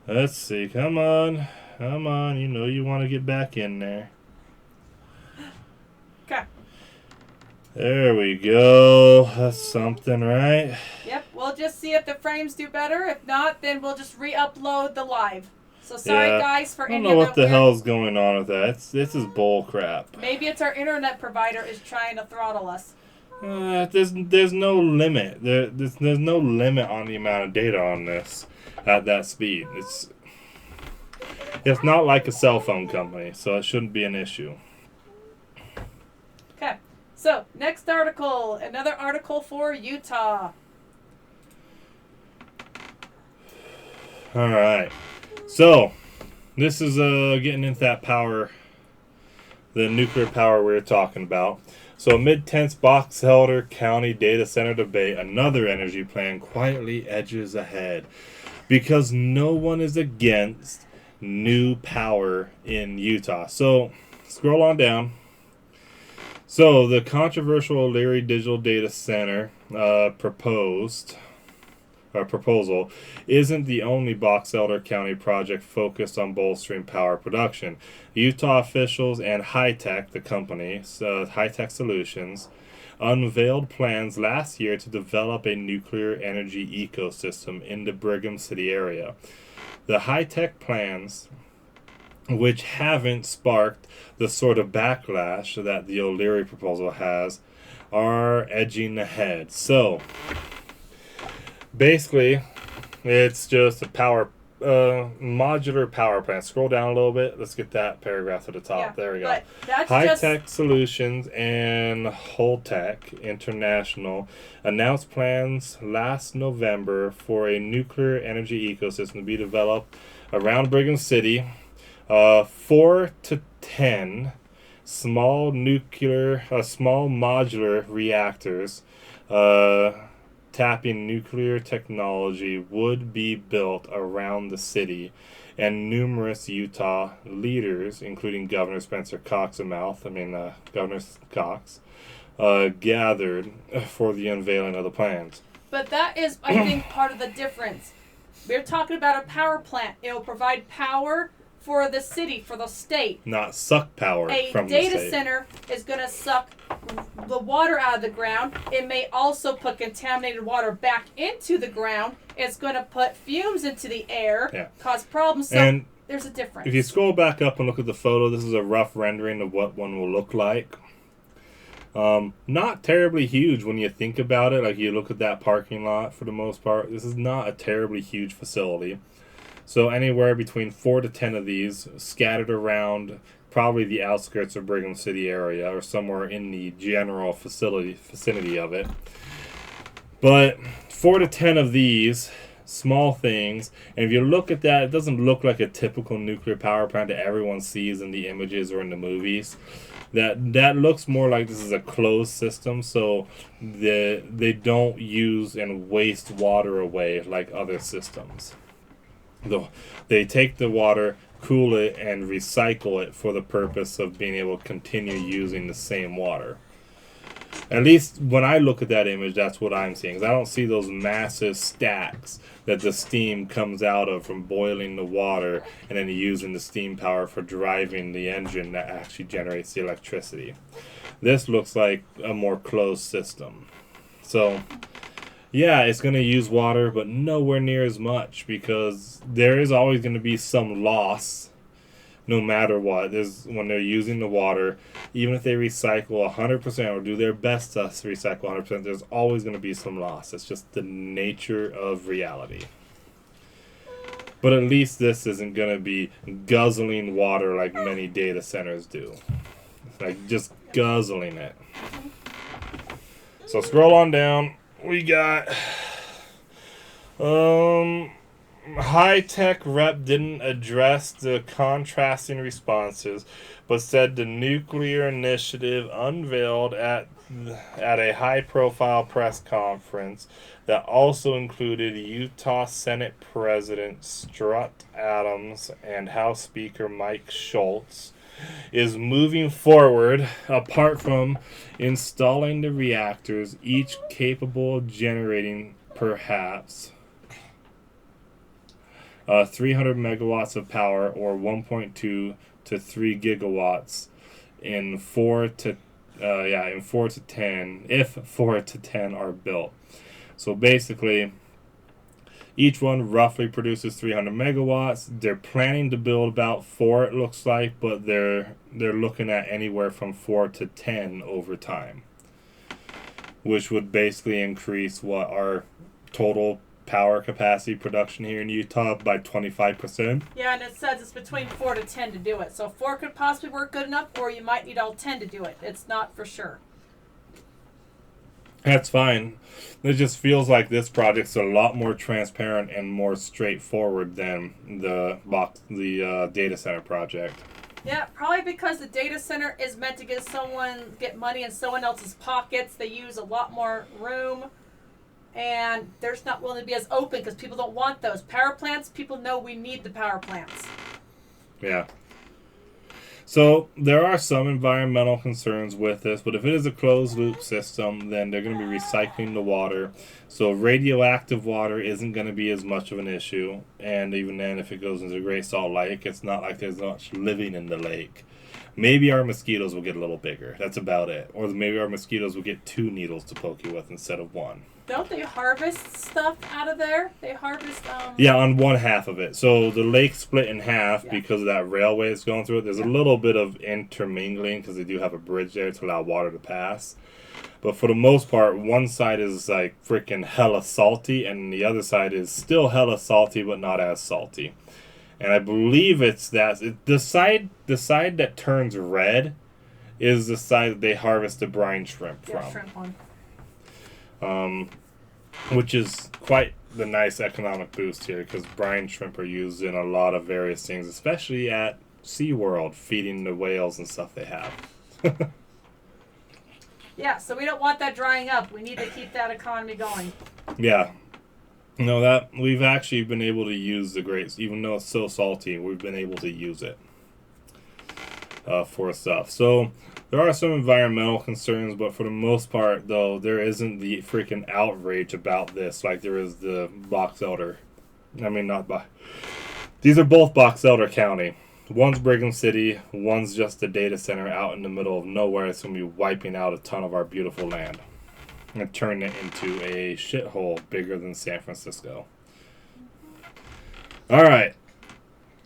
Let's see. Come on. You know you want to get back in there. Okay. There we go. That's something, right? Yep. We'll just see if the frames do better. If not, then we'll just re-upload the live. So sorry, guys, for I don't any know of what the the weird... hell's going on with that. This is bull crap. Maybe it's our internet provider is trying to throttle us. There's no limit. There's no limit on the amount of data on this at that speed. It's not like a cell phone company, so it shouldn't be an issue. Okay. So next article, another article for Utah. All right. So this is getting into that power, the nuclear power we were talking about. So amid tense Box Elder County data center debate, another energy plan quietly edges ahead because no one is against new power in Utah. So scroll on down. So the controversial O'Leary Digital Data Center proposal isn't the only Box Elder County project focused on bolstering power production. Utah officials and High-Tech, the company, High-Tech Solutions, unveiled plans last year to develop a nuclear energy ecosystem in the Brigham City area. The high-tech plans, which haven't sparked the sort of backlash that the O'Leary proposal has, are edging ahead. So, basically, it's just a modular power plant. Scroll down a little bit. Let's get that paragraph to the top. Yeah, there we go. but that's High-Tech Solutions and Holtec International announced plans last November for a nuclear energy ecosystem to be developed around Brigham City. 4 to 10 small modular reactors tapping nuclear technology would be built around the city, and numerous Utah leaders, including Governor Governor Cox, gathered for the unveiling of the plans. But that is, I think, part of the difference. We're talking about a power plant. It will provide power for the city, for the state. Not suck power from the state. A data center is going to suck the water out of the ground. It may also put contaminated water back into the ground. It's going to put fumes into the air, cause problems. So and there's a difference. If you scroll back up and look at the photo, this is a rough rendering of what one will look like. Not terribly huge when you think about it. Like, you look at that parking lot for the most part. This is not a terribly huge facility. So anywhere between 4 to 10 of these scattered around probably the outskirts of Brigham City area or somewhere in the general vicinity of it. But 4 to 10 of these small things, and if you look at that, it doesn't look like a typical nuclear power plant that everyone sees in the images or in the movies. That looks more like this is a closed system, so they don't use and waste water away like other systems. They take the water, cool it, and recycle it for the purpose of being able to continue using the same water. At least when I look at that image, that's what I'm seeing. 'Cause I don't see those massive stacks that the steam comes out of from boiling the water and then using the steam power for driving the engine that actually generates the electricity. This looks like a more closed system. So, yeah, it's going to use water, but nowhere near as much, because there is always going to be some loss no matter what. When they're using the water, even if they recycle 100% or do their best to recycle 100%, there's always going to be some loss. It's just the nature of reality. But at least this isn't going to be guzzling water like many data centers do. Like, just guzzling it. So scroll on down. We got High-Tech rep didn't address the contrasting responses, but said the nuclear initiative unveiled at a high-profile press conference that also included Utah Senate President Strut Adams and House Speaker Mike Schultz is moving forward, apart from installing the reactors, each capable of generating perhaps 300 megawatts of power, or 1.2 to 3 gigawatts in 4 to 10, if 4 to 10 are built. So basically, each one roughly produces 300 megawatts. They're planning to build about 4, it looks like, but they're looking at anywhere from 4 to 10 over time, which would basically increase what our total power capacity production here in Utah by 25%. Yeah, and it says it's between 4 to 10 to do it. So 4 could possibly work good enough, or you might need all 10 to do it. It's not for sure. That's fine. It just feels like this project's a lot more transparent and more straightforward than the data center project. Yeah, probably because the data center is meant to get money in someone else's pockets. They use a lot more room, and they're just not willing to be as open because people don't want those power plants. People know we need the power plants. Yeah. So there are some environmental concerns with this, but if it is a closed loop system, then they're going to be recycling the water. So radioactive water isn't going to be as much of an issue. And even then, if it goes into the Great Salt Lake, it's not like there's much living in the lake. Maybe our mosquitoes will get a little bigger. That's about it. Or maybe our mosquitoes will get 2 needles to poke you with instead of 1. Don't they harvest stuff out of there? They harvest. Yeah, on one half of it. So the lake split in half Yeah. because of that railway that's going through it. There's a little bit of intermingling because they do have a bridge there to allow water to pass. But for the most part, one side is like freaking hella salty, and the other side is still hella salty, but not as salty. And I believe it's the side that turns red is the side that they harvest the brine shrimp from. Yeah, shrimp one. Which is quite the nice economic boost here because brine shrimp are used in a lot of various things, especially at SeaWorld, feeding the whales and stuff they have. Yeah, so we don't want that drying up. We need to keep that economy going. Yeah. No, that we've actually been able to use the grapes, even though it's so salty, we've been able to use it for stuff. So there are some environmental concerns, but for the most part, though, there isn't the freaking outrage about this like there is the Box Elder. I mean, not Box. These are both Box Elder County. One's Brigham City, one's just a data center out in the middle of nowhere. It's going to be wiping out a ton of our beautiful land and turning it into a shithole bigger than San Francisco. All right.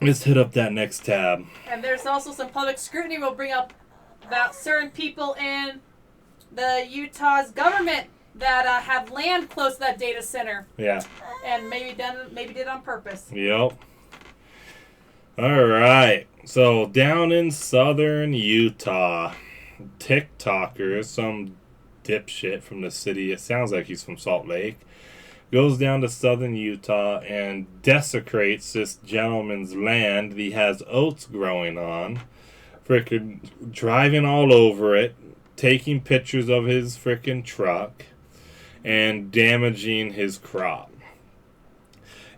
Let's hit up that next tab. And there's also some public scrutiny we'll bring up about certain people in the Utah's government that have land close to that data center. Yeah. And maybe did on purpose. Yep. All right. So down in southern Utah, TikTokers, some dipshit from the city, it sounds like he's from Salt Lake, goes down to southern Utah and desecrates this gentleman's land that he has oats growing on. Frickin' driving all over it, taking pictures of his frickin' truck, and damaging his crop.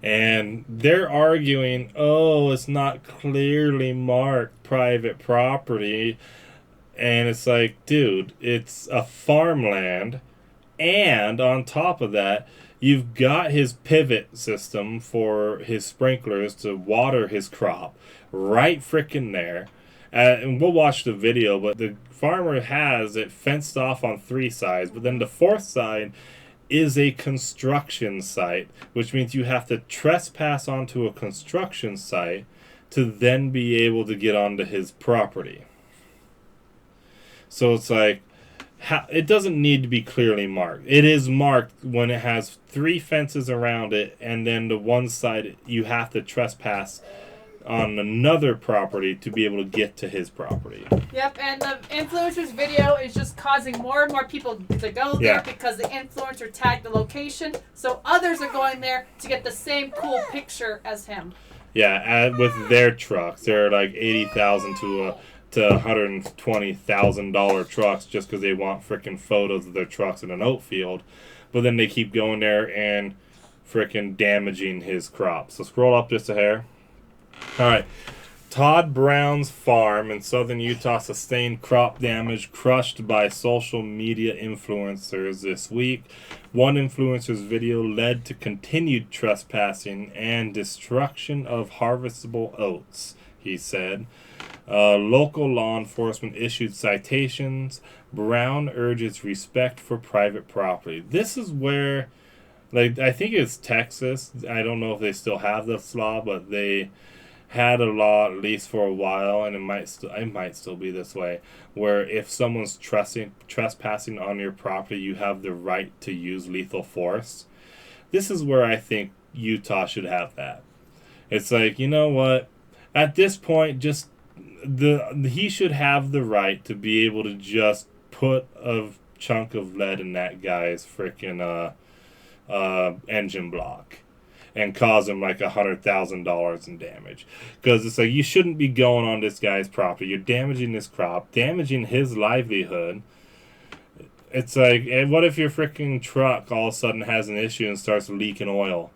And they're arguing, oh, it's not clearly marked private property. And it's like, dude, it's a farmland. And on top of that, you've got his pivot system for his sprinklers to water his crop right frickin' there. And we'll watch the video, but the farmer has it fenced off on 3 sides. But then the 4th side is a construction site, which means you have to trespass onto a construction site to then be able to get onto his property. So it's like, it doesn't need to be clearly marked. It is marked when it has 3 fences around it, and then the one side you have to trespass on another property to be able to get to his property. Yep, and the influencer's video is just causing more and more people to go there Yeah. because the influencer tagged the location, so others are going there to get the same cool picture as him. Yeah, with their trucks, they're like $80,000 to $120,000 trucks just because they want freaking photos of their trucks in an oat field, but then they keep going there and freaking damaging his crop. So scroll up just a hair. All right. Todd Brown's farm in southern Utah sustained crop damage crushed by social media influencers this week. One influencer's video led to continued trespassing and destruction of harvestable oats, he said. Local law enforcement issued citations. Brown urges respect for private property. This is where, like, I think it's Texas. I don't know if they still have this law, but they had a law at least for a while, and it might still be this way, where if someone's trespassing on your property, you have the right to use lethal force. This is where I think Utah should have that. It's like, you know what? At this point, just he should have the right to be able to just put a chunk of lead in that guy's freaking engine block. and cause him like $100,000 in damage. Because it's like, you shouldn't be going on this guy's property. You're damaging his crop, damaging his livelihood. It's like, and what if your freaking truck all of a sudden has an issue and starts leaking oil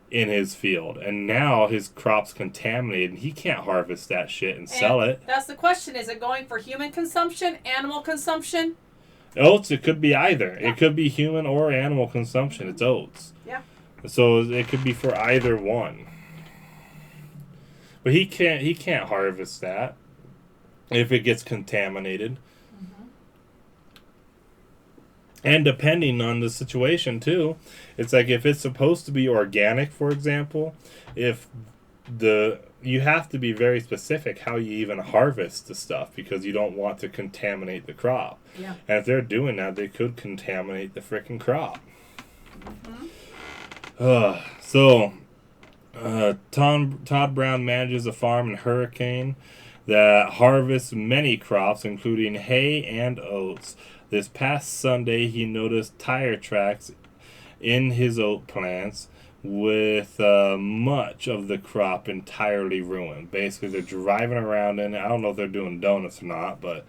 in his field, and now his crop's contaminated and he can't harvest that shit and sell it? That's the question. Is it going for human consumption, animal consumption? Oats, it could be either. Yeah. It could be human or animal consumption. It's oats. Yeah. So it could be for either one. But he can't harvest that if it gets contaminated. And depending on the situation too, it's like if it's supposed to be organic, for example, you have to be very specific how you even harvest the stuff, because you don't want to contaminate the crop. Yeah. And if they're doing that, they could contaminate the freaking crop. Todd Brown manages a farm in Hurricane that harvests many crops, including hay and oats. This past Sunday, he noticed tire tracks in his oat plants with much of the crop entirely ruined. Basically, they're driving around in it. I don't know if they're doing donuts or not, but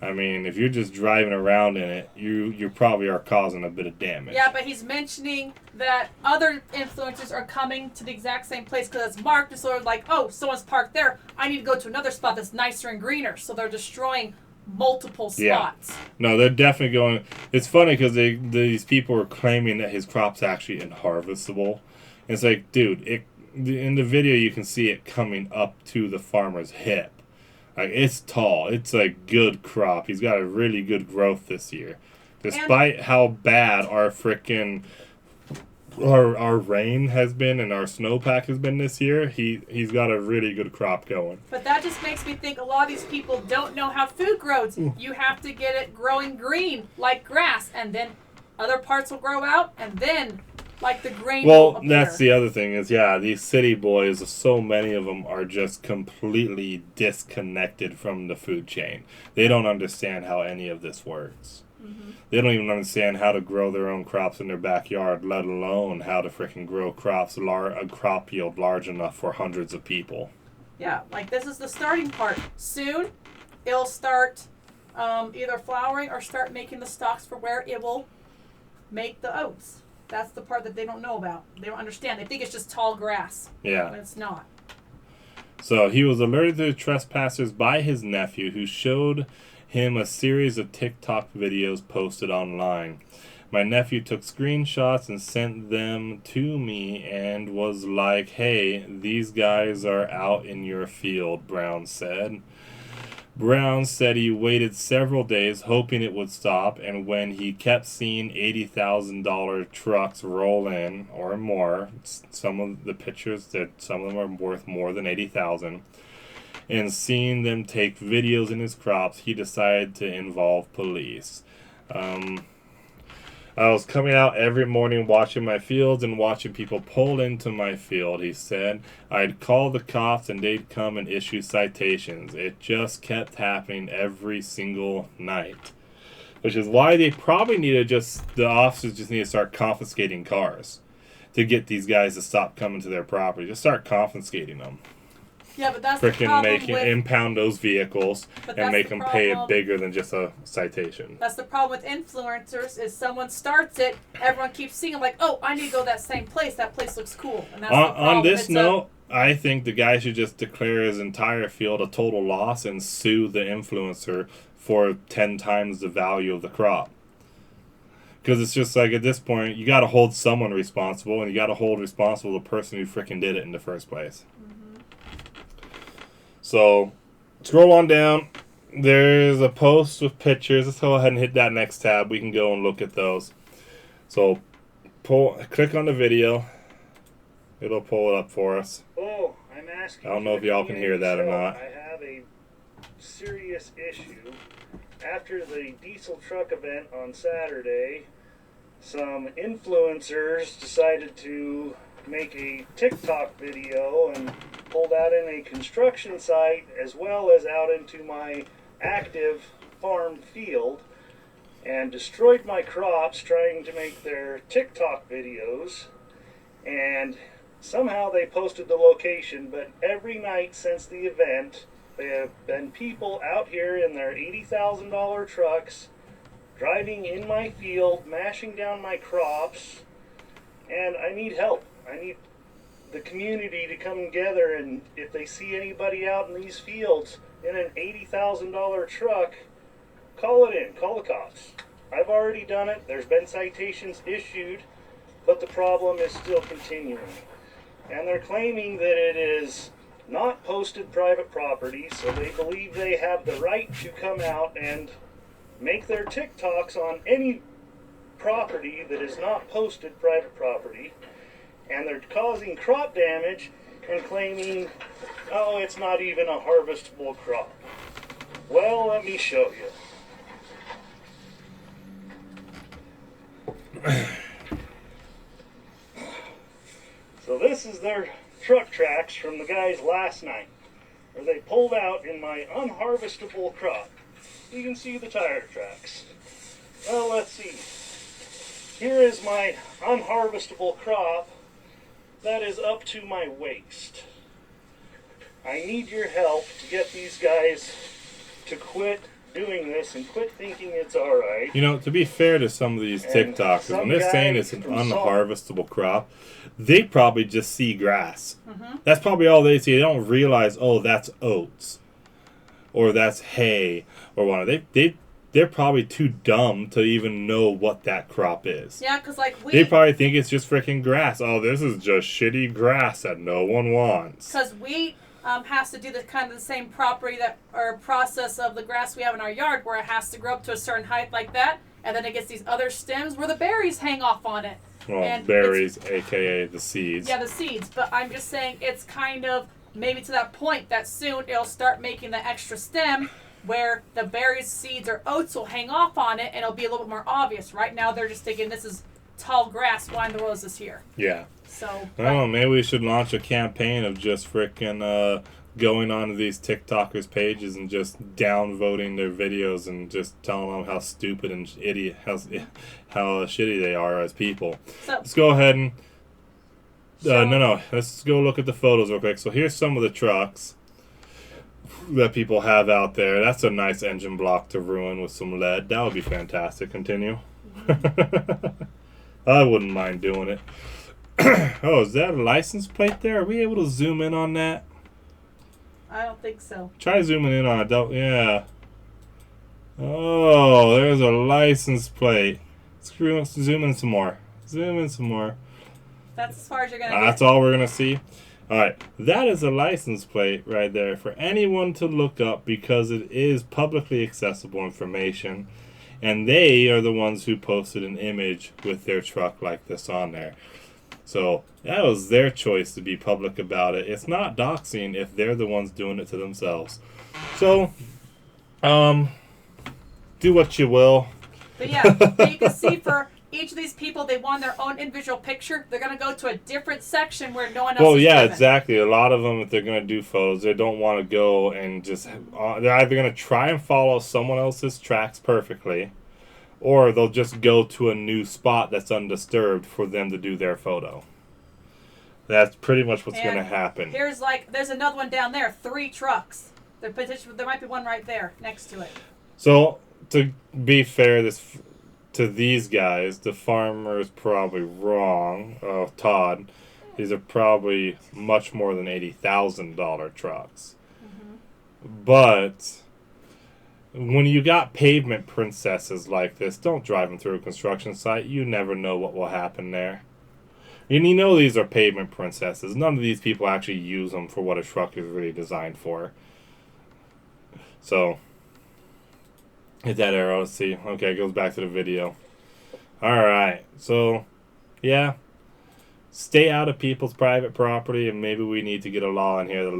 I mean, if you're just driving around in it, you probably are causing a bit of damage. Yeah, but he's mentioning that other influencers are coming to the exact same place because it's marked. It's sort of like, oh, someone's parked there. I need to go to another spot that's nicer and greener. So they're destroying multiple spots. Yeah. No, they're definitely going. It's funny because these people are claiming that his crop's actually unharvestable. And it's like, dude, in the video you can see it coming up to the farmer's hip. Like, it's tall. It's a good crop. He's got a really good growth this year, despite how bad our frickin' our rain has been and our snowpack has been this year. He's got a really good crop going. But that just makes me think a lot of these people don't know how food grows. You have to get it growing green like grass, and then other parts will grow out, and then like the grain will appear. That's the other thing is, these city boys, so many of them are just completely disconnected from the food chain. They don't understand how any of this works. They don't even understand how to grow their own crops in their backyard, let alone how to freaking grow a crop yield large enough for hundreds of people. Yeah, like this is the starting part. Soon, it'll start either flowering or start making the stalks for where it will make the oats. That's the part that they don't know about. They don't understand. They think it's just tall grass. Yeah. But it's not. So he was alerted to trespassers by his nephew, who showed him a series of TikTok videos posted online. My nephew took screenshots and sent them to me and was like, "Hey, these guys are out in your field," Brown said. Brown said he waited several days hoping it would stop, and when he kept seeing $80,000 trucks roll in or more, some of the pictures that some of them are worth more than $80,000, and seeing them take videos in his crops, he decided to involve police. I was coming out every morning watching my fields and watching people pull into my field, he said. I'd call the cops and they'd come and issue citations. It just kept happening every single night. Which is why they probably the officers just need to start confiscating cars to get these guys to stop coming to their property. Just start confiscating them. Yeah, but that's the problem impound those vehicles and make them pay it bigger than just a citation. That's the problem with influencers is someone starts it, everyone keeps seeing like, oh, I need to go to that same place. That place looks cool. And that's the problem. On this note, I think the guy should just declare his entire field a total loss and sue the influencer for 10 times the value of the crop. Because it's just like, at this point, you got to hold someone responsible, and you got to hold responsible the person who freaking did it in the first place. So, scroll on down. There's a post with pictures. Let's go ahead and hit that next tab. We can go and look at those. So, click on the video. It'll pull it up for us. Oh, I'm asking. I don't know if y'all can hear that or not. I have a serious issue. After the diesel truck event on Saturday, some influencers decided to make a TikTok video and pulled out in a construction site as well as out into my active farm field and destroyed my crops trying to make their TikTok videos. And somehow they posted the location, but every night since the event, there have been people out here in their $80,000 trucks, driving in my field, mashing down my crops, and I need help. I need the community to come together, and if they see anybody out in these fields in an $80,000 truck, call it in, call the cops. I've already done it. There's been citations issued, but the problem is still continuing. And they're claiming that it is not posted private property, so they believe they have the right to come out and make their TikToks on any property that is not posted private property, and they're causing crop damage and claiming, oh, it's not even a harvestable crop. Well, let me show you. So this is their truck tracks from the guys last night, where they pulled out in my unharvestable crop. You can see the tire tracks. Well, let's see. Here is my unharvestable crop that is up to my waist. I need your help to get these guys to quit doing this and quit thinking it's alright. You know, to be fair to some of these TikTokers, when they're saying it's an unharvestable crop, they probably just see grass. Mm-hmm. That's probably all they see. They don't realize, oh, that's oats, or that's hay, or whatever. They're probably too dumb to even know what that crop is. Yeah, because like they probably think it's just freaking grass. Oh, this is just shitty grass that no one wants. Because wheat has to do the kind of the same property that or process of the grass we have in our yard, where it has to grow up to a certain height like that, and then it gets these other stems where the berries hang off on it. Well, and berries, aka the seeds. Yeah, the seeds. But I'm just saying it's kind of maybe to that point that soon it'll start making the extra stem where the berries, seeds, or oats will hang off on it, and it'll be a little bit more obvious. Right now, they're just thinking this is tall grass. Why in the world is this here? Yeah. So. I don't know. Maybe we should launch a campaign of just freaking going onto these TikTokers' pages and just downvoting their videos and just telling them how stupid and idiot, how shitty they are as people. So. Let's go ahead and. Let's go look at the photos real quick. So here's some of the trucks that people have out there. That's a nice engine block to ruin with some lead. That would be fantastic. Continue. I wouldn't mind doing it. Oh, is that a license plate there? Are we able to zoom in on that? I don't think so. Try zooming in on it. Yeah. Oh, there's a license plate. Zoom in some more. Zoom in some more. That's as far as you're going to That's all we're going to see. Alright, that is a license plate right there for anyone to look up because it is publicly accessible information. And they are the ones who posted an image with their truck like this on there. So that was their choice to be public about it. It's not doxing if they're the ones doing it to themselves. So, do what you will. But yeah, you can see for each of these people, they want their own individual picture. They're going to go to a different section where no one else Well, is yeah, driven. exactly. A lot of them, if they're going to do photos, they don't want to go and just... they're either going to try and follow someone else's tracks perfectly, or they'll just go to a new spot that's undisturbed for them to do their photo. That's pretty much what's going to happen. There's another one down there, 3 trucks. There might be one right there next to it. So, to be fair, to these guys, the farmer is probably wrong. Todd, these are probably much more than $80,000 trucks. Mm-hmm. But when you got pavement princesses like this, don't drive them through a construction site. You never know what will happen there. And you know these are pavement princesses. None of these people actually use them for what a truck is really designed for. So, hit that arrow. Let's see. Okay, it goes back to the video. Alright, so, yeah. Stay out of people's private property, and maybe we need to get a law in here that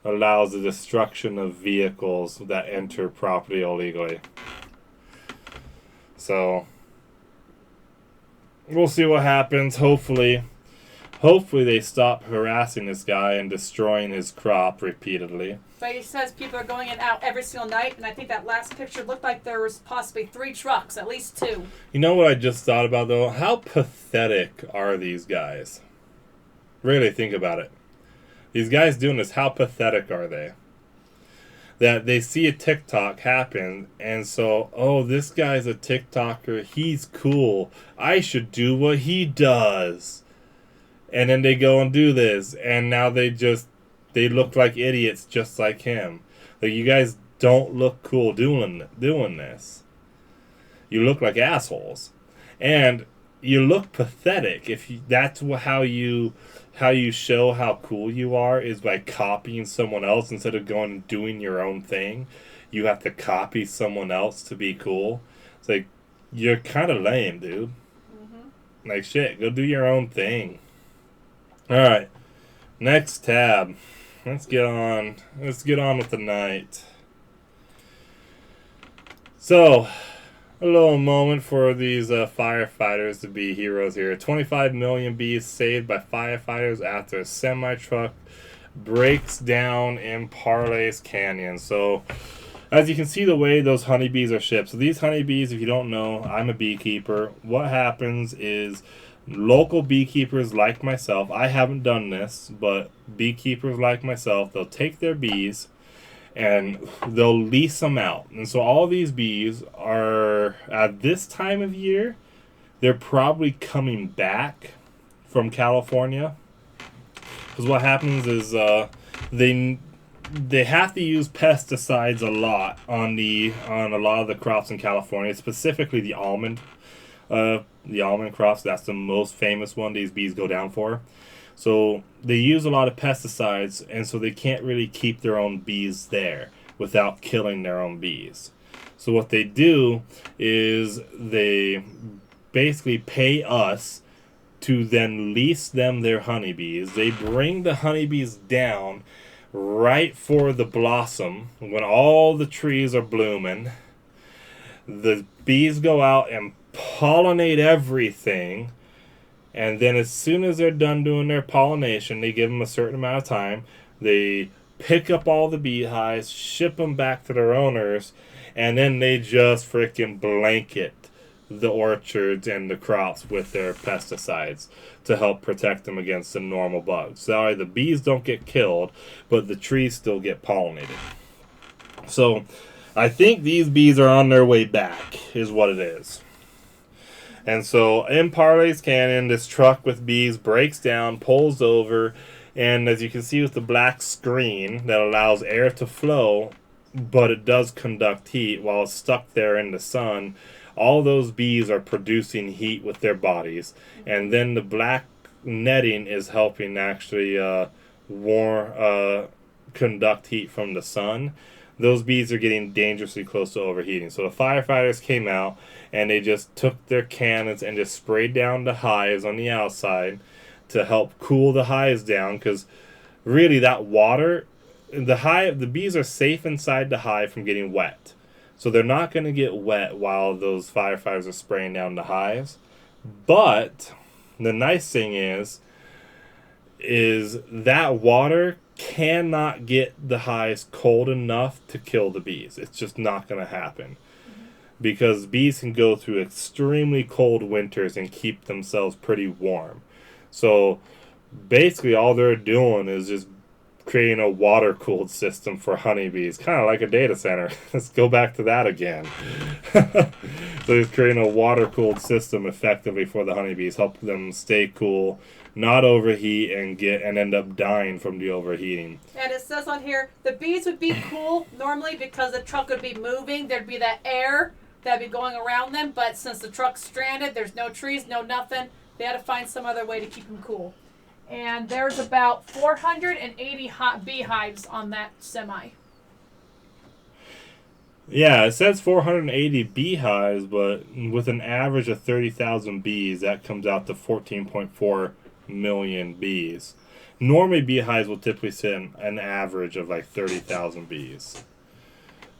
allows the destruction of vehicles that enter property illegally. So, we'll see what happens. Hopefully they stop harassing this guy and destroying his crop repeatedly. But he says people are going in and out every single night, and I think that last picture looked like there was possibly 3 trucks, at least 2. You know what I just thought about, though? How pathetic are these guys? Really think about it. These guys doing this, how pathetic are they? That they see a TikTok happen, and so, oh, this guy's a TikToker, he's cool, I should do what he does. And then they go and do this, and now they look like idiots just like him. Like, you guys don't look cool doing this. You look like assholes. And you look pathetic if that's how you show how cool you are, is by copying someone else instead of going and doing your own thing. You have to copy someone else to be cool. It's like, you're kind of lame, dude. Mm-hmm. Like, shit, go do your own thing. All right, next tab. Let's get on with the night. So, a little moment for these firefighters to be heroes here. 25 million bees saved by firefighters after a semi-truck breaks down in Parley's Canyon. So, as you can see the way those honeybees are shipped. So these honeybees, if you don't know, I'm a beekeeper. What happens is local beekeepers like myself, I haven't done this, but beekeepers like myself, they'll take their bees and they'll lease them out. And so all these bees are, at this time of year, they're probably coming back from California. Because what happens is they have to use pesticides a lot on a lot of the crops in California, specifically the almond crops. That's the most famous one these bees go down for. So they use a lot of pesticides, and so they can't really keep their own bees there without killing their own bees. So what they do is they basically pay us to then lease them their honeybees. They bring the honeybees down right for the blossom, when all the trees are blooming. The bees go out and pollinate everything. And then as soon as they're done doing their pollination, they give them a certain amount of time. They pick up all the beehives, ship them back to their owners, and then they just freaking blanket the orchards and the crops with their pesticides to help protect them against the normal bugs. So the bees don't get killed, but the trees still get pollinated. So I think these bees are on their way back, is what it is. And so in Parley's Canyon, this truck with bees breaks down, pulls over, and as you can see with the black screen that allows air to flow, but it does conduct heat while it's stuck there in the sun, all those bees are producing heat with their bodies. And then the black netting is helping actually conduct heat from the sun. Those bees are getting dangerously close to overheating. So the firefighters came out and they just took their cannons and just sprayed down the hives on the outside to help cool the hives down, because really that water, the bees are safe inside the hive from getting wet. So they're not going to get wet while those firefighters are spraying down the hives. But the nice thing is that water cannot get the hives cold enough to kill the bees. It's just not going to happen. Because bees can go through extremely cold winters and keep themselves pretty warm. So basically all they're doing is just creating a water-cooled system for honeybees, kind of like a data center. Let's go back to that again. So he's creating a water-cooled system effectively for the honeybees, help them stay cool, not overheat, and end up dying from the overheating. And it says on here, the bees would be cool normally because the truck would be moving. There'd be that air that'd be going around them, but since the truck's stranded, there's no trees, no nothing, they had to find some other way to keep them cool. And there's about 480 beehives on that semi. Yeah, it says 480 beehives, but with an average of 30,000 bees, that comes out to 14.4 million bees. Normally, beehives will typically sit an average of like 30,000 bees.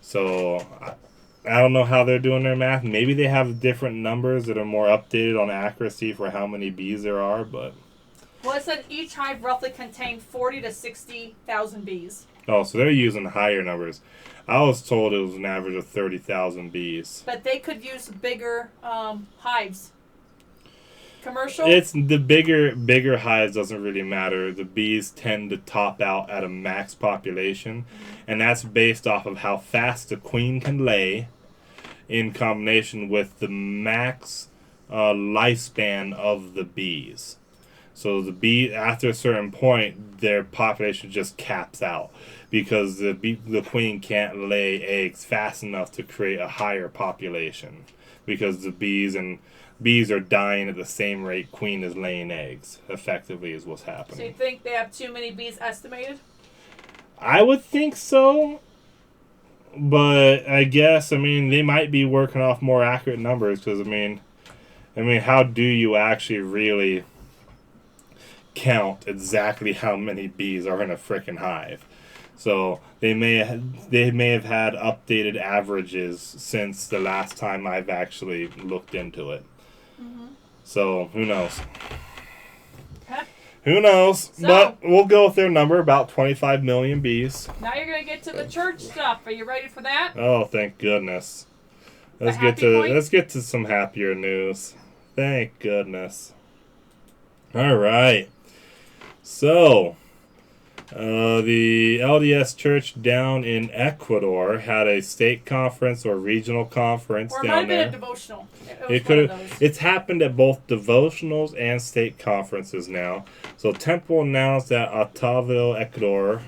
So I don't know how they're doing their math. Maybe they have different numbers that are more updated on accuracy for how many bees there are, but... Well, it said each hive roughly contained 40 to 60,000 bees. Oh, so they're using higher numbers. I was told it was an average of 30,000 bees. But they could use bigger hives. commercial? It's the bigger hives doesn't really matter. The bees tend to top out at a max population, and that's based off of how fast the queen can lay, in combination with the max lifespan of the bees. So the bee, after a certain point, their population just caps out because the queen can't lay eggs fast enough to create a higher population, because the bees are dying at the same rate queen is laying eggs. Effectively, is what's happening. So you think they have too many bees estimated? I would think so, but I guess they might be working off more accurate numbers, because how do you actually really count exactly how many bees are in a frickin' hive? So they may have had updated averages since the last time I've actually looked into it. Mm-hmm. So who knows? Okay. Who knows? So, but we'll go with their number, about 25 million bees. Now you're gonna get to the church stuff. Are you ready for that? Oh, thank goodness. Let's get to some happier news. Thank goodness. All right. So, the LDS Church down in Ecuador had a state conference or regional conference Or it down might have there. been a devotional. It could have. It's happened at both devotionals and state conferences now. So, Temple announced at Otavio, Ecuador.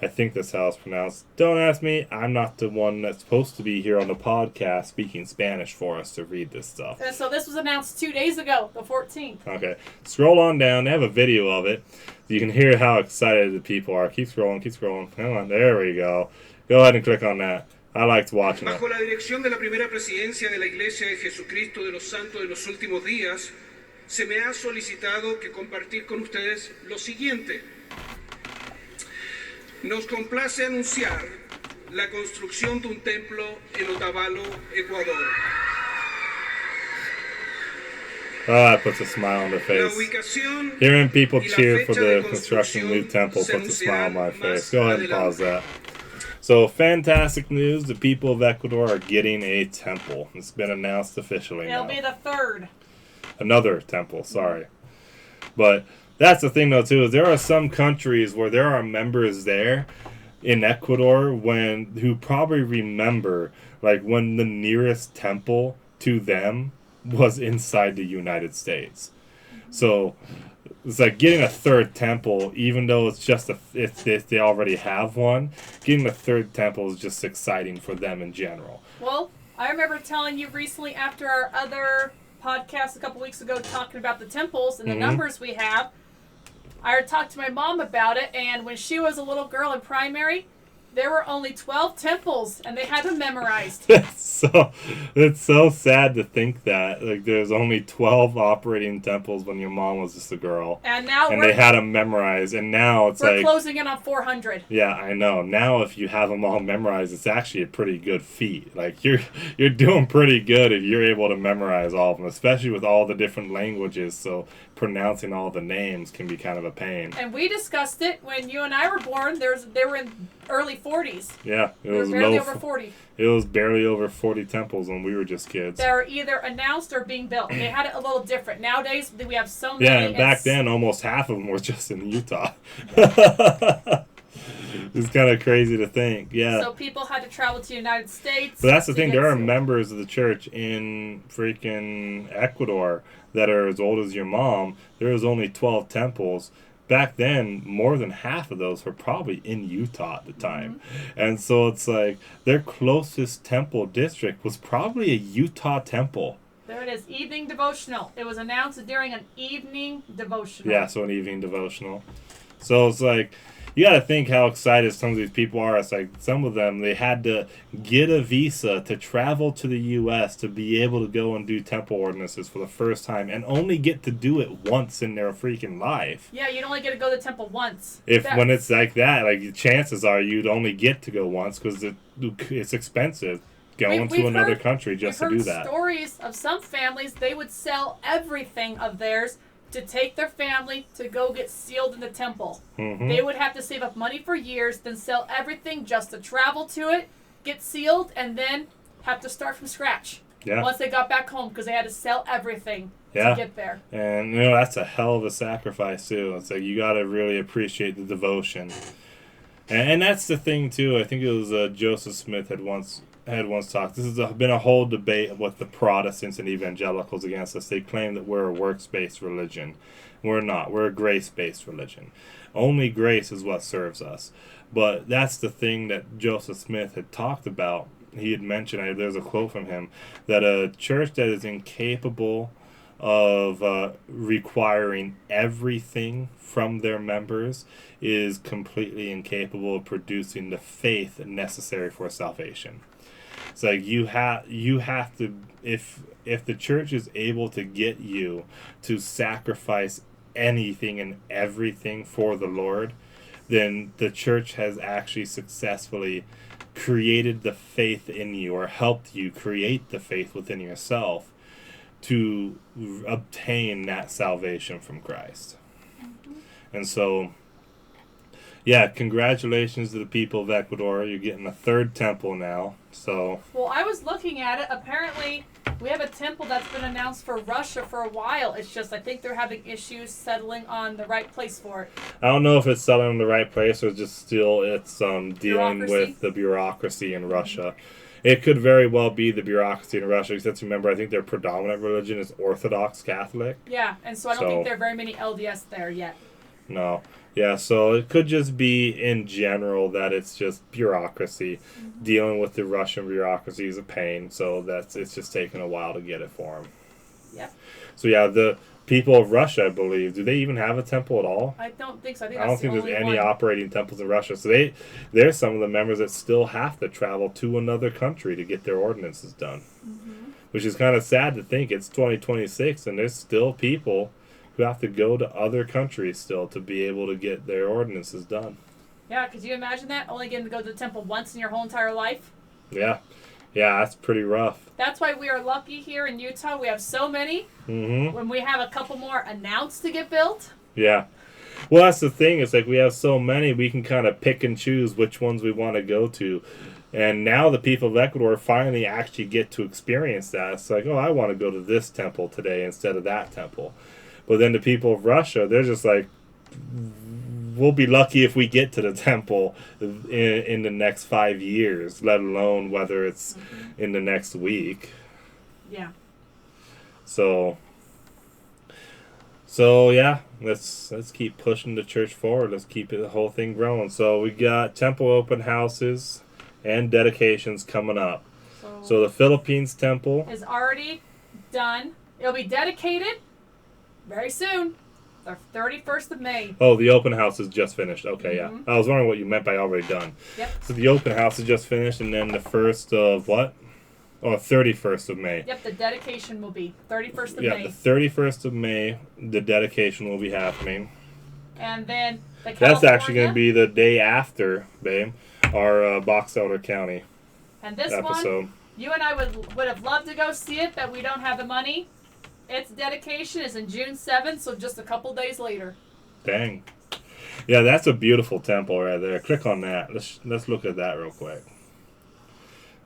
I think that's how it's pronounced. Don't ask me. I'm not the one that's supposed to be here on the podcast speaking Spanish for us to read this stuff. And so this was announced 2 days ago, the 14th. Okay. Scroll on down. They have a video of it. You can hear how excited the people are. Keep scrolling. Keep scrolling. Hang on. There we go. Go ahead and click on that. I liked watching it. Bajo la dirección de la primera presidencia de la Iglesia de Jesucristo de los Santos de los Últimos Días, se me ha solicitado que compartir con ustedes lo siguiente. Nos complace anunciar la construcción de un templo en Otavalo, Ecuador. That puts a smile on their La face. ubicación Hearing people y la cheer for fecha de the construction of the new construcción temple se puts a smile on my anunciarán face. más Go ahead and pause adelante. that. So, fantastic news. The people of Ecuador are getting a temple. It's been announced officially It'll now. be the third. Another temple, sorry. But that's the thing, though, too, is there are some countries where there are members there in Ecuador who probably remember, like, when the nearest temple to them was inside the United States. So it's like getting a third temple, even though it's just if they already have one, getting a third temple is just exciting for them in general. Well, I remember telling you recently after our other podcast a couple weeks ago talking about the temples and the numbers we have. I talked to my mom about it, and when she was a little girl in primary, there were only 12 temples, and they had them memorized. It's so sad to think that there's only 12 operating temples when your mom was just a girl, And now and they had them memorized. And now it's we're closing in on 400. Yeah, I know. Now if you have them all memorized, it's actually a pretty good feat. Like you're doing pretty good if you're able to memorize all of them, especially with all the different languages. So pronouncing all the names can be kind of a pain. And we discussed it when you and I were born. They were in early 40s. Yeah, it We were was barely low. over 40. It was barely over 40 temples when we were just kids. They're either announced or being built. They had it a little different. Nowadays, we have so many. Yeah, and back then, almost half of them were just in Utah. It's kind of crazy to think, yeah. So people had to travel to the United States. But that's the to thing, get there are sealed. members of the church in freaking Ecuador that are as old as your mom. There was only 12 temples. Back then, more than half of those were probably in Utah at the time. And so it's like, their closest temple district was probably a Utah temple. There it is, evening devotional. It was announced during an evening devotional. Yeah, so an evening devotional. So it's like, you got to think how excited some of these people are. It's like some of them, they had to get a visa to travel to the U.S. to be able to go and do temple ordinances for the first time and only get to do it once in their freaking life. Yeah, you'd only get to go to the temple once. When it's like that, like chances are you'd only get to go once because it's expensive going to another country just to do that. We've heard stories of some families, they would sell everything of theirs to take their family to go get sealed in the temple. Mm-hmm. They would have to save up money for years, then sell everything just to travel to it, get sealed, and then have to start from scratch. Yeah. Once they got back home, because they had to sell everything Yeah. to get there. And that's a hell of a sacrifice too. It's like you got to really appreciate the devotion, and that's the thing too. I think it was Joseph Smith had once talked. This has been a whole debate with the Protestants and evangelicals against us. They claim that we're a works-based religion. We're not. We're a grace-based religion. Only grace is what serves us. But that's the thing that Joseph Smith had talked about. He had mentioned, there's a quote from him, that a church that is incapable of requiring everything from their members is completely incapable of producing the faith necessary for salvation. It's like you have to, if the church is able to get you to sacrifice anything and everything for the Lord, then the church has actually successfully created the faith in you, or helped you create the faith within yourself to obtain that salvation from Christ. And so, yeah, congratulations to the people of Ecuador. You're getting a third temple now. So, well, I was looking at it. Apparently, we have a temple that's been announced for Russia for a while. It's just, I think they're having issues settling on the right place for it. I don't know if it's settling in the right place or just still it's dealing Bureaucracy? with the bureaucracy in Russia. It could very well be the bureaucracy in Russia. Because remember, I think their predominant religion is Orthodox Catholic. Yeah, and so I don't think there are very many LDS there yet. No. Yeah, so it could just be in general that it's just bureaucracy. Dealing with the Russian bureaucracy is a pain, so it's just taking a while to get it for them. Yep. So yeah, the people of Russia, I believe, do they even have a temple at all? I don't think so. I I don't that's think the there's only any one. operating temples in Russia. So they're some of the members that still have to travel to another country to get their ordinances done. Which is kind of sad to think. It's 2026 and there's still people who have to go to other countries still to be able to get their ordinances done. Yeah, could you imagine that? Only getting to go to the temple once in your whole entire life? Yeah. Yeah, that's pretty rough. That's why we are lucky here in Utah. We have so many. Mm-hmm. When we have a couple more announced to get built. Yeah. Well, that's the thing. It's like we have so many, we can kind of pick and choose which ones we want to go to. And now the people of Ecuador finally actually get to experience that. It's like, oh, I want to go to this temple today instead of that temple. But then the people of Russia, they're just like, we'll be lucky if we get to the temple in the next 5 years, let alone whether it's in the next week. Yeah. So yeah, let's keep pushing the church forward. Let's keep the whole thing growing. So we got temple open houses and dedications coming up. So the Philippines temple is already done. It'll be dedicated very soon. The 31st of May. Oh, the open house is just finished. Okay, yeah. Mhm. I was wondering what you meant by already done. Yep. So the open house is just finished, and then the 1st of what? Oh, 31st of May. Yep, the dedication will be 31st of Yeah, May. the 31st of May, the dedication will be happening. And then the That's actually going to California- be the day after, babe, our Box Elder County And this episode. one, you and I would have loved to go see it, but we don't have the money. Its dedication is in June 7th, so just a couple days later. Dang. Yeah, that's a beautiful temple right there. Click on that. Let's look at that real quick.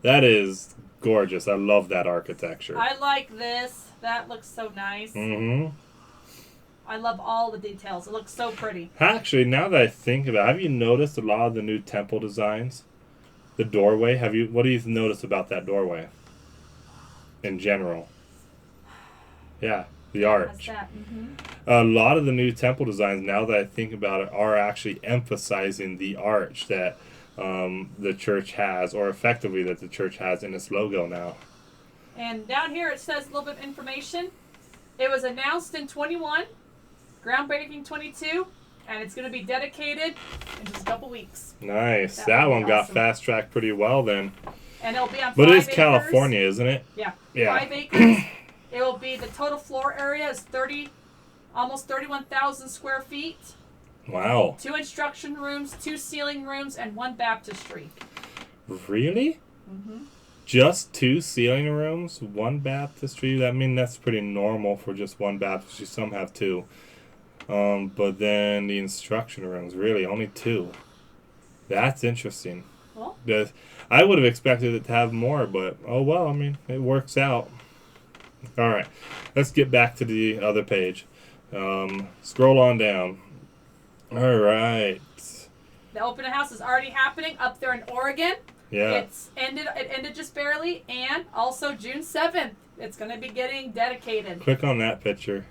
That is gorgeous. I love that architecture. I like this. That looks so nice. Mm-hmm. I love all the details. It looks so pretty. Actually, now that I think about it, have you noticed a lot of the new temple designs? The doorway, what do you notice about that doorway? In general. Yeah, the arch. That. Mm-hmm. A lot of the new temple designs, now that I think about it, are actually emphasizing the arch that the church has, or effectively that the church has in its logo now. And down here it says a little bit of information. It was announced in 21, groundbreaking 22, and it's going to be dedicated in just a couple weeks. Nice. That That would one be got awesome. fast-tracked pretty well then. And it'll be on But 5 it is acres. California, isn't it? Yeah. Yeah. 5 acres. It will be, the total floor area is almost 31,000 square feet. Wow. 2 instruction rooms, 2 ceiling rooms, and 1 baptistry. Really? Mm-hmm. Just 2 ceiling rooms, 1 baptistry? I mean, that's pretty normal for just 1 baptistry. Some have 2. But then the instruction rooms, really, only 2. That's interesting. Well, I would have expected it to have more, but oh well. I mean, it works out. All right, let's get back to the other page. Scroll on down. All right. the open house is already happening up there in Oregon. Yeah. It ended just barely, and also June 7th, it's going to be getting dedicated. Click on that picture.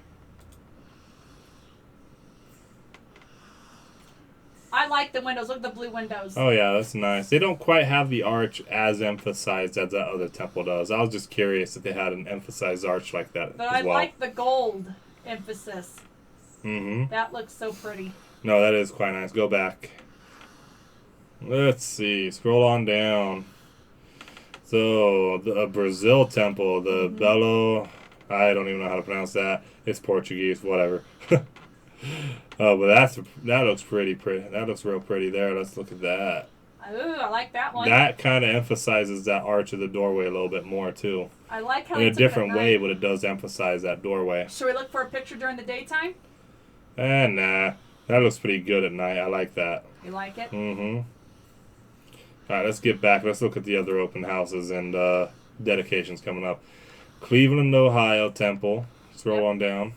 I like the windows. Look at the blue windows. Oh yeah, that's nice. They don't quite have the arch as emphasized as that other temple does. I was just curious if they had an emphasized arch like that But as I well. like the gold emphasis. Mm-hmm. That looks so pretty. No, that is quite nice. Go back. Let's see. Scroll on down. So, the Brazil temple, the Belo... I don't even know how to pronounce that. It's Portuguese, whatever. Oh, but that looks pretty. That looks real pretty there. Let's look at that. Ooh, I like that one. That kind of emphasizes that arch of the doorway a little bit more, too. I like how In a they took it at different way, night. but it does emphasize that doorway. Should we look for a picture during the daytime? Nah. That looks pretty good at night. I like that. You like it? Mm-hmm. Alright, let's get back. Let's look at the other open houses and dedications coming up. Cleveland, Ohio Temple. Scroll on down.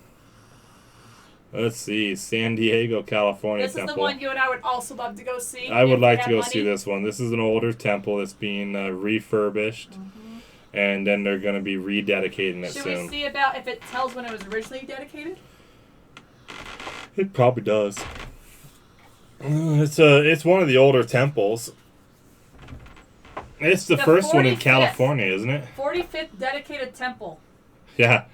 Let's see. San Diego, California This Temple. is the one you and I would also love to go see. I would if like we to had go money. see this one. This is an older temple that's being refurbished. Mm-hmm. And then they're going to be rededicating it Should soon. we see about if it tells when it was originally dedicated? It probably does. It's one of the older temples. It's the first one in 45th. California, isn't it? 45th dedicated temple. Yeah.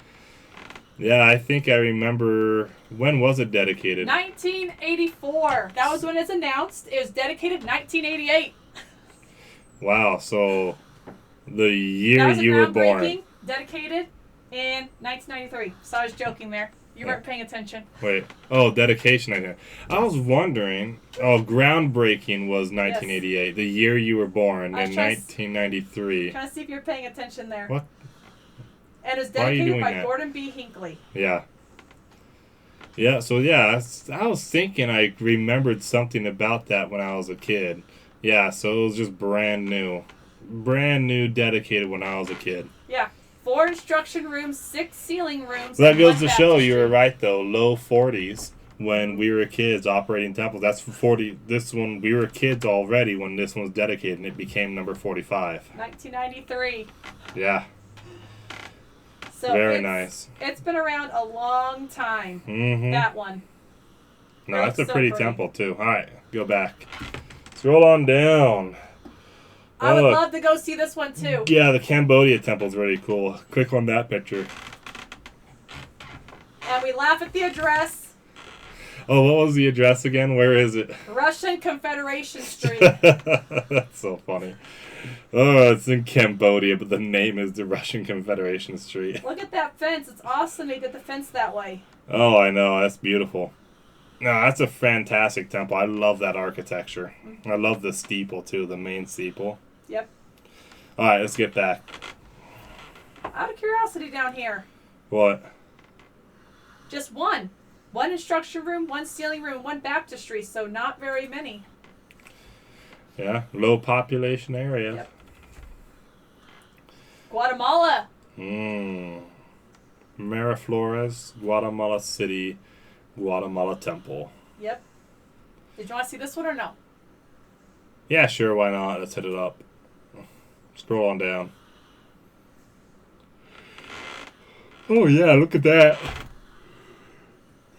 Yeah, I think I remember. When was it dedicated? 1984. That was when it's announced. It was dedicated 1988. Wow, so the year That was a you were born. groundbreaking, dedicated in 1993. So I was joking there. You weren't paying attention. Wait. Oh, dedication, I think. I was wondering. Oh, groundbreaking was 1988. The year you were born I was in trying to 1993. Trying to see if you're paying attention there. What? And it was Why are you dedicated doing by that? Gordon B. Hinckley. Yeah. Yeah, so yeah, I was thinking I remembered something about that when I was a kid. Yeah, so it was just brand new. Brand new, dedicated when I was a kid. Yeah. 4 instruction rooms, 6 ceiling rooms. So that and goes 1 to show you were baptistry. right though. Low 40s when we were kids operating temples. That's 40. This one we were kids already when this one was dedicated, and it became number 45. 1993. Yeah, So very nice. It's been around a long time. Mm-hmm. That one. No, Really that's a so pretty pretty. temple too. All right, go back. Scroll on down. I would Look. love to go see this one too. Yeah, the Cambodia temple's really cool. Click on that picture. And we laugh at the address. Oh, what was the address again? Where is it? Russian Confederation Street. That's so funny. Oh, it's in Cambodia, but the name is the Russian Confederation Street. Look at that fence. It's awesome they did the fence that way. Oh, I know. That's beautiful. No, that's a fantastic temple. I love that architecture. I love the steeple, too, the main steeple. Yep. All right, let's get back. Out of curiosity down here. What? Just one. 1 instruction room, 1 ceiling room, 1 baptistry, so not very many. Yeah, low population area. Yep. Guatemala. Miraflores, Guatemala City, Guatemala Temple. Yep. Did you want to see this one or no? Yeah, sure, why not? Let's hit it up. Scroll on down. Oh, yeah, look at that.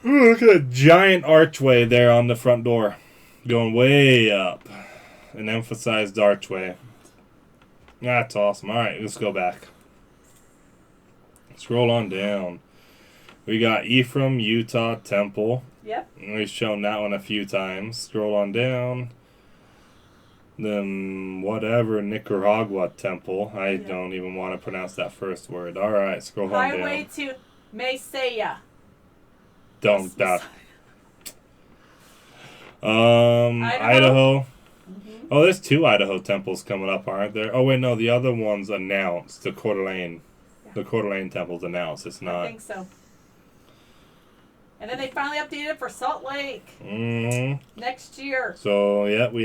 Ooh, look at that giant archway there on the front door. Going way up. An emphasized archway. That's awesome. Alright, let's go back. Scroll on down. We got Ephraim, Utah Temple. Yep. We've shown that one a few times. Scroll on down. Then whatever Nicaragua Temple. I don't even want to pronounce that first word. Alright, scroll on down. Highway to Mesaya. Don't doubt. Idaho. Mm-hmm. Oh, there's 2 Idaho temples coming up, aren't there? Oh wait, no, the other one's announced. The Coeur d'Alene. Yeah. The Coeur d'Alene temple's announced. It's I not. think so. And then they finally updated it for Salt Lake next year. So yeah, we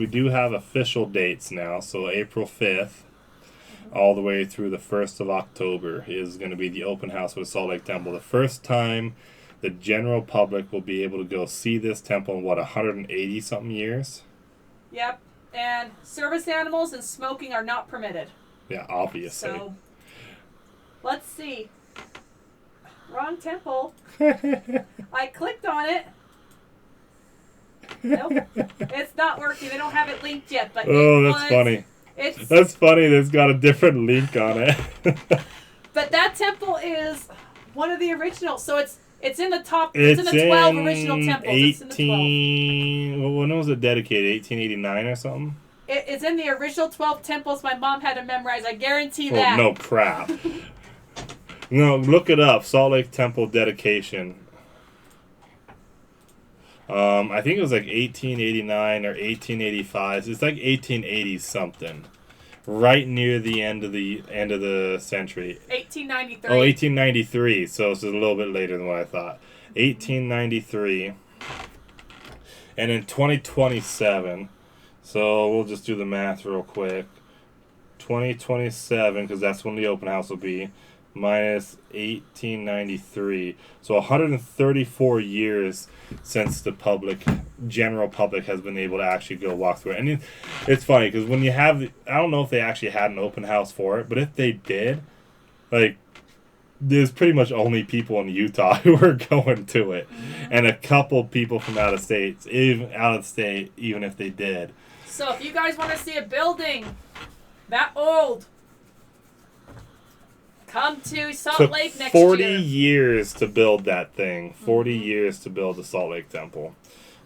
do have official dates now. So April 5th, all the way through the 1st of October is going to be the open house for the Salt Lake Temple. The first time the general public will be able to go see this temple in 180 something years. Yep. And service animals and smoking are not permitted. Yeah, obviously. So, let's see. Wrong temple. I clicked on it. Nope. It's not working. They don't have it linked yet. But that's funny. That's funny that it's got a different link on it. But that temple is one of the originals. So it's in the top. It's in the 12 original temples. It's in the 12. When was it dedicated? 1889 or something? It's in the original 12 temples my mom had to memorize. I guarantee Oh, that. no crap. No, look it up. Salt Lake Temple dedication. I think it was like 1889 or 1885. It's like 1880 something. Right near the end of the century. 1893. Oh, 1893. So it's a little bit later than what I thought. 1893. And in 2027. So we'll just do the math real quick. 2027, because that's when the open house will be, minus 1893. So 134 years since the general public has been able to actually go walk through it. And it's funny, because when you have, I don't know if they actually had an open house for it, but if they did, like, there's pretty much only people in Utah who are going to it. And a couple people from out of state, even if they did. So if you guys want to see a building that old, come to Salt Lake next 40 year. years to build that thing. 40 years to build the Salt Lake Temple.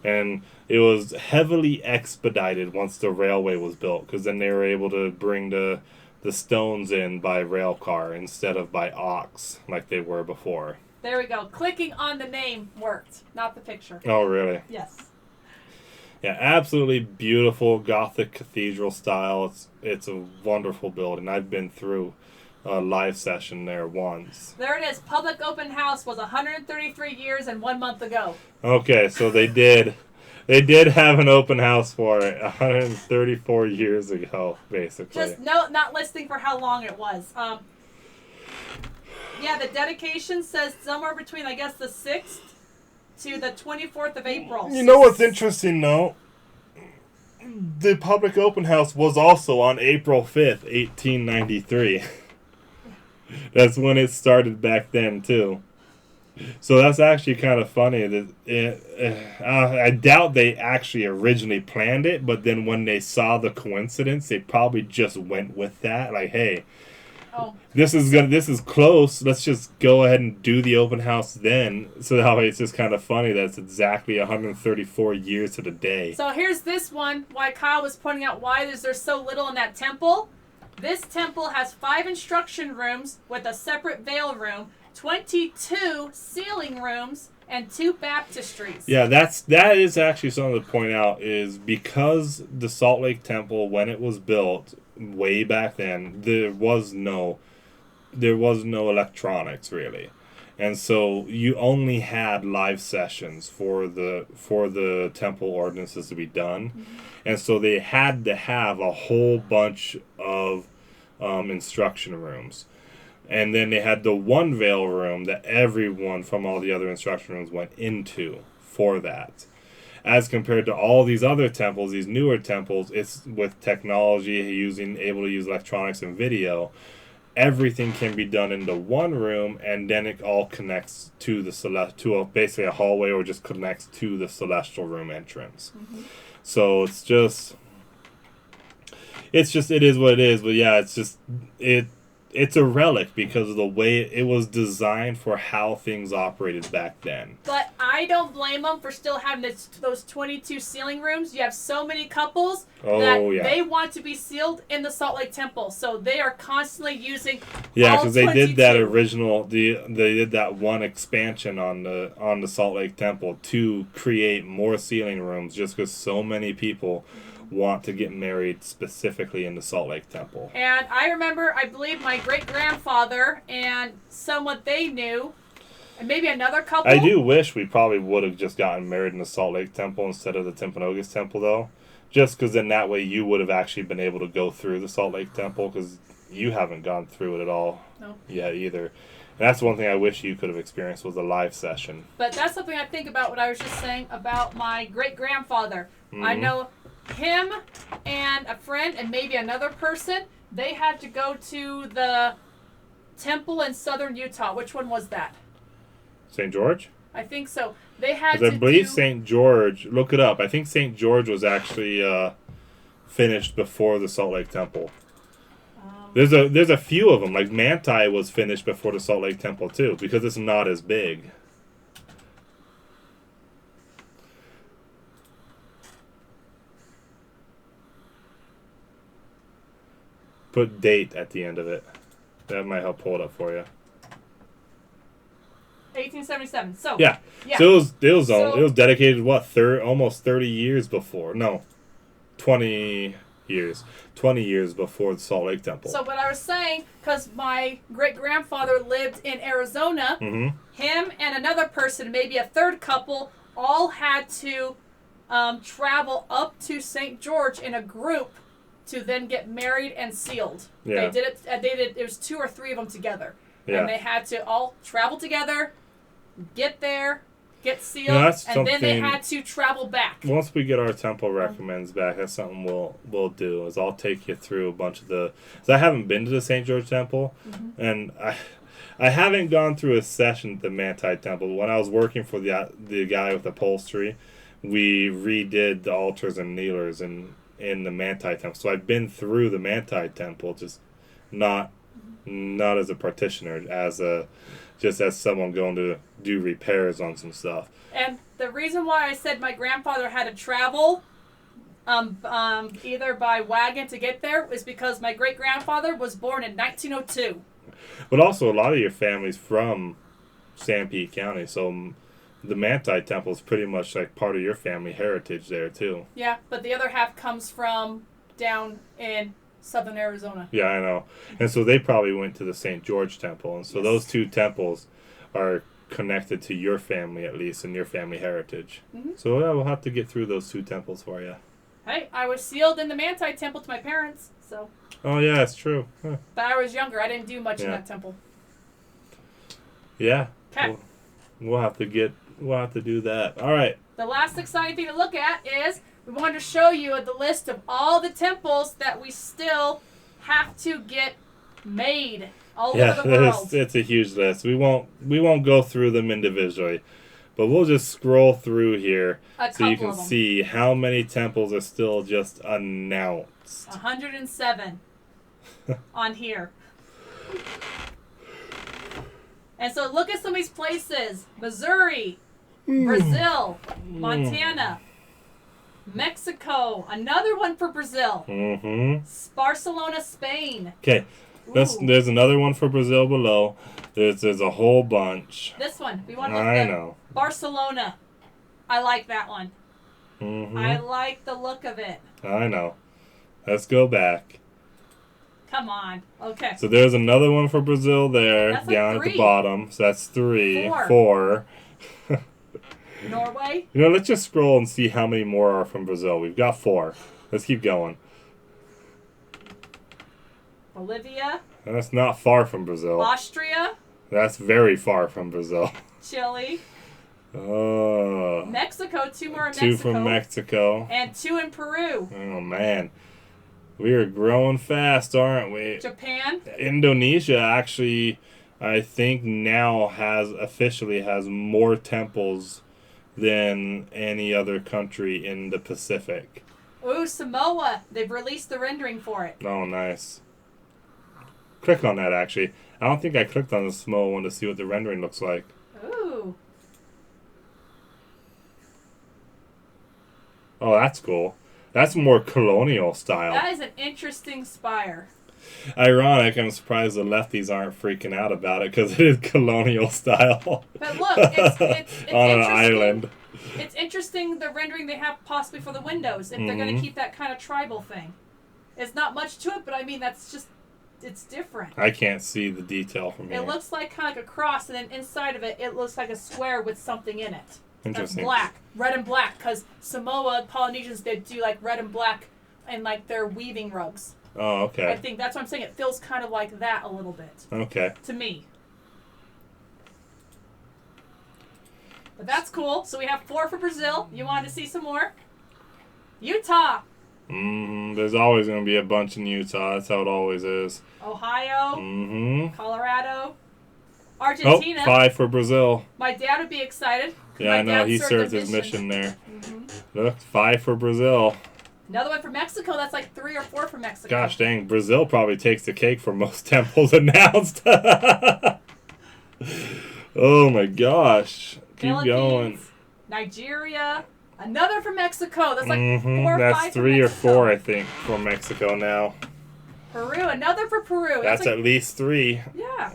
And it was heavily expedited once the railway was built, because then they were able to bring the stones in by rail car instead of by ox like they were before. There we go. Clicking on the name worked, not the picture. Oh, really? Yes. Yeah, absolutely beautiful Gothic cathedral style. It's a wonderful building. I've been through a live session there once. There it is. Public open house was 133 years and 1 month ago. Okay, so they did have an open house for it 134 years ago, basically. Just not listing for how long it was. Yeah, the dedication says somewhere between, I guess, the 6th to the 24th of April. You know what's interesting, though? The public open house was also on April 5th, 1893. That's when it started back then, too. So that's actually kind of funny. That I doubt they actually originally planned it, but then when they saw the coincidence, they probably just went with that. Like, hey, this is close. Let's just go ahead and do the open house then. So that way it's just kind of funny that it's exactly 134 years to the day. So here's this one. Why Kyle was pointing out why there's so little in that temple. This temple has 5 instruction rooms with a separate veil room, 22 sealing rooms, and 2 baptistries. Yeah, that is actually something to point out, is because the Salt Lake Temple, when it was built way back then, there was no electronics really. And so you only had live sessions for the temple ordinances to be done. Mm-hmm. And so they had to have a whole bunch of instruction rooms. And then they had the one veil room that everyone from all the other instruction rooms went into for that. As compared to all these other temples, these newer temples, it's with technology, able to use electronics and video. Everything can be done into one room, and then it all connects to basically a hallway, or just connects to the celestial room entrance. Mm-hmm. So it is what it is. But yeah, it's a relic because of the way it was designed for how things operated back then. But I don't blame them for still having those 22 sealing rooms. You have so many couples they want to be sealed in the Salt Lake Temple, so they are constantly using. Yeah, because they did that original. They did that one expansion on the Salt Lake Temple to create more sealing rooms, just because so many people want to get married specifically in the Salt Lake Temple. And I remember, I believe my great-grandfather and someone they knew And maybe another couple. I do wish we probably would have just gotten married in the Salt Lake Temple instead of the Timpanogos Temple, though. Just because then that way you would have actually been able to go through the Salt Lake Temple, because you haven't gone through it at all yet either. And that's one thing I wish you could have experienced was a live session. But that's something I think about what I was just saying about my great-grandfather. Mm-hmm. I know him and a friend and maybe another person, they had to go to the temple in southern Utah. Which one was that? St. George? I think so. They had I to believe do... St. George, look it up. I think St. George was actually finished before the Salt Lake Temple. There's a few of them. Like Manti was finished before the Salt Lake Temple too, because it's not as big. Put date at the end of it. That might help pull it up for you. 1877. So yeah. So it was dedicated almost 30 years before. No, 20 years. 20 years before the Salt Lake Temple. So what I was saying, because my great-grandfather lived in Arizona, mm-hmm. him and another person, maybe a third couple, all had to travel up to St. George in a group to then get married and sealed. Yeah. They did it. It was 2 or 3 of them together, yeah. And they had to all travel together, get there, get sealed, and then they had to travel back. Once we get our temple recommends back, that's something we'll do. Is I'll take you through a bunch of the. Cause I haven't been to the St. George Temple, mm-hmm. and I haven't gone through a session at the Manti Temple. When I was working for the guy with upholstery, we redid the altars and kneelers in the Manti Temple. So I've been through the Manti Temple, just not as a practitioner, just as someone going to do repairs on some stuff. And the reason why I said my grandfather had to travel either by wagon to get there is because my great-grandfather was born in 1902. But also a lot of your family's from Sanpete County, so the Manti Temple is pretty much like part of your family heritage there too. Yeah, but the other half comes from down in southern Arizona. Yeah, I know. And so they probably went to the St. George Temple. And so those two temples are connected to your family, at least, and your family heritage. Mm-hmm. So yeah, we'll have to get through those 2 temples for you. Hey, I was sealed in the Manti Temple to my parents, so. Oh, yeah, that's true. Huh. But I was younger. I didn't do much in that temple. Yeah. Okay. We'll have to do that. All right. The last exciting thing to look at is we wanted to show you the list of all the temples that we still have to get made all over the world. It's a huge list. We won't go through them individually, but we'll just scroll through here so you can see how many temples are still just announced. 107 on here. And so look at some of these places. Missouri, Brazil, Montana, Mexico, another one for Brazil. Mm-hmm. Barcelona, Spain. Okay, there's another one for Brazil below. There's a whole bunch. This one. We want to look I at know. Barcelona. I like that one. Mm-hmm. I like the look of it. I know. Let's go back. Come on. Okay. So there's another one for Brazil there, that's down like 3. at the bottom. So that's 3. 4. 4. Norway. Let's just scroll and see how many more are from Brazil. We've got 4. Let's keep going. Bolivia. And that's not far from Brazil. Austria. That's very far from Brazil. Chile. Oh. Mexico. 2 more in Mexico. 2 from Mexico. And 2 in Peru. Oh, man. We are growing fast, aren't we? Japan. Indonesia actually, I think now officially has more temples than any other country in the Pacific. Ooh, Samoa. They've released the rendering for it. Oh, nice. Click on that, actually. I don't think I clicked on the Samoa one to see what the rendering looks like. Ooh. Oh, that's cool. That's more colonial style. That is an interesting spire. Ironic, I'm surprised the lefties aren't freaking out about it because it is colonial style. But look, it's on an island. It's interesting the rendering they have possibly for the windows if they're going to keep that kind of tribal thing. It's not much to it, but I mean that's it's different. I can't see the detail from here. It looks like kind of like a cross, and then inside of it, it looks like a square with something in it. That's Interesting. black, red and black, because Samoa Polynesians they do like red and black, and like their weaving rugs. Oh, okay. I think that's what I'm saying. It feels kind of like that a little bit. Okay. To me. But that's cool. So we have 4 for Brazil. You wanted to see some more? Utah. There's always going to be a bunch in Utah. That's how it always is. Ohio. Colorado. Argentina. Oh, 5 for Brazil. My dad would be excited. Yeah, I know. He served his mission there. Look, 5 for Brazil. Another one for Mexico. That's like 3 or 4 for Mexico. Gosh dang, Brazil probably takes the cake for most temples announced. Oh my gosh. Keep going. Nigeria. Another for Mexico. That's like 4 or 5 That's 3 or 4, I think, for Mexico now. Peru. Another for Peru. That's like, at least 3. Yeah.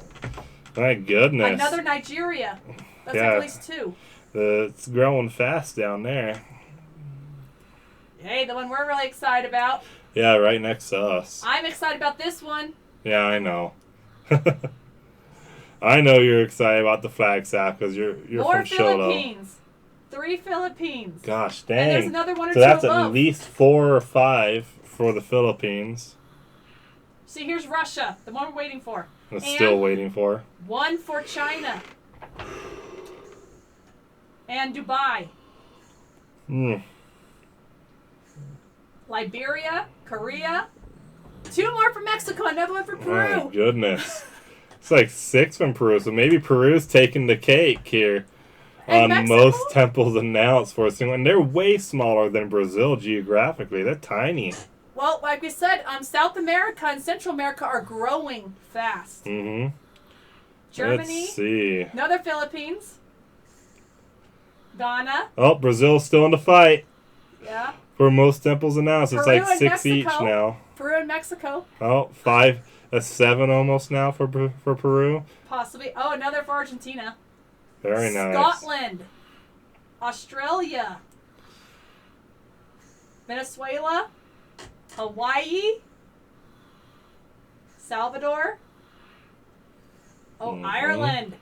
My goodness. Another Nigeria. That's Yeah. like at least 2. It's growing fast down there. Hey, the one we're really excited about. Yeah, right next to us. I'm excited about this one. Yeah, I know. I know you're excited about the flag staff because you're More from Shoto. Philippines. 3 Philippines. Gosh dang. And there's another 1 or so 2 that's above. at least 4 or 5 for the Philippines. See, here's Russia. The one we're waiting for. That's And still waiting for. 1 for China. And Dubai. Liberia. Korea. 2 more for Mexico. Another one for Peru. My goodness. It's like 6 from Peru, so maybe Peru's taking the cake here And on Mexico? most temples announced for a single. And they're way smaller than Brazil geographically. They're tiny. Well, like we said, South America and Central America are growing fast. Germany. Germany. Let's see. Another Philippines. Ghana. Oh, Brazil's still in the fight Yeah. for most temples announced. It's Peru like and 6 each Mexico. now. Peru and Mexico. Oh, 5. That's 7 almost now for Peru. Possibly. Oh, another for Argentina. Very nice. Scotland. Australia. Venezuela. Hawaii. Salvador. Oh, Ireland.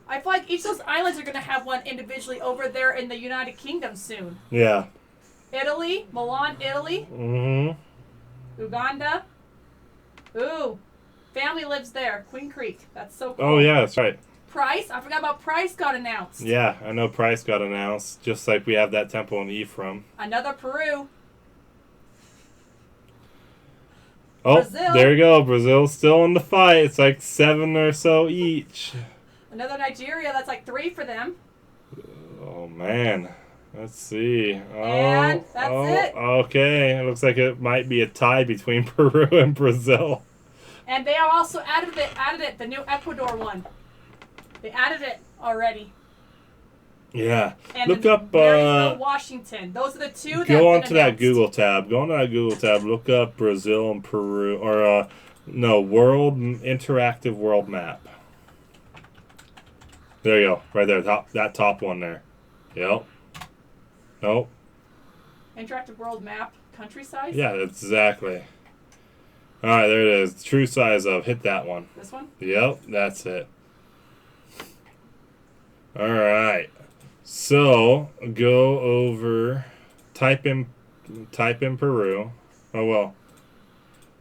I feel like each of those islands are going to have one individually over there in the United Kingdom soon. Yeah. Italy. Milan, Italy. Uganda. Ooh. Family lives there. Queen Creek. That's so cool. Oh, yeah, that's right. Price. I forgot about Price got announced. Yeah, I know Price got announced, just like we have that temple in Ephraim. Another Peru. Oh, Brazil. there you go. Brazil's still in the fight. It's like 7 or so each. Another Nigeria. That's like 3 for them. Oh, man. Let's see. And that's it. Okay. It looks like it might be a tie between Peru and Brazil. And they are also added it, the new Ecuador one. They added it already. Yeah. And Look up. Marysville, Washington. Those are the 2 that Go have onto been that announced. Google tab. Go onto that Google tab. Look up Brazil and Peru, or interactive world map. There you go. Right there. That top one there. Yep. Nope. Interactive world map, country size. Yeah, exactly. All right, there it is. True size of. Hit that one. This one. Yep, that's it. All right. So go over. Type in Peru. Oh well.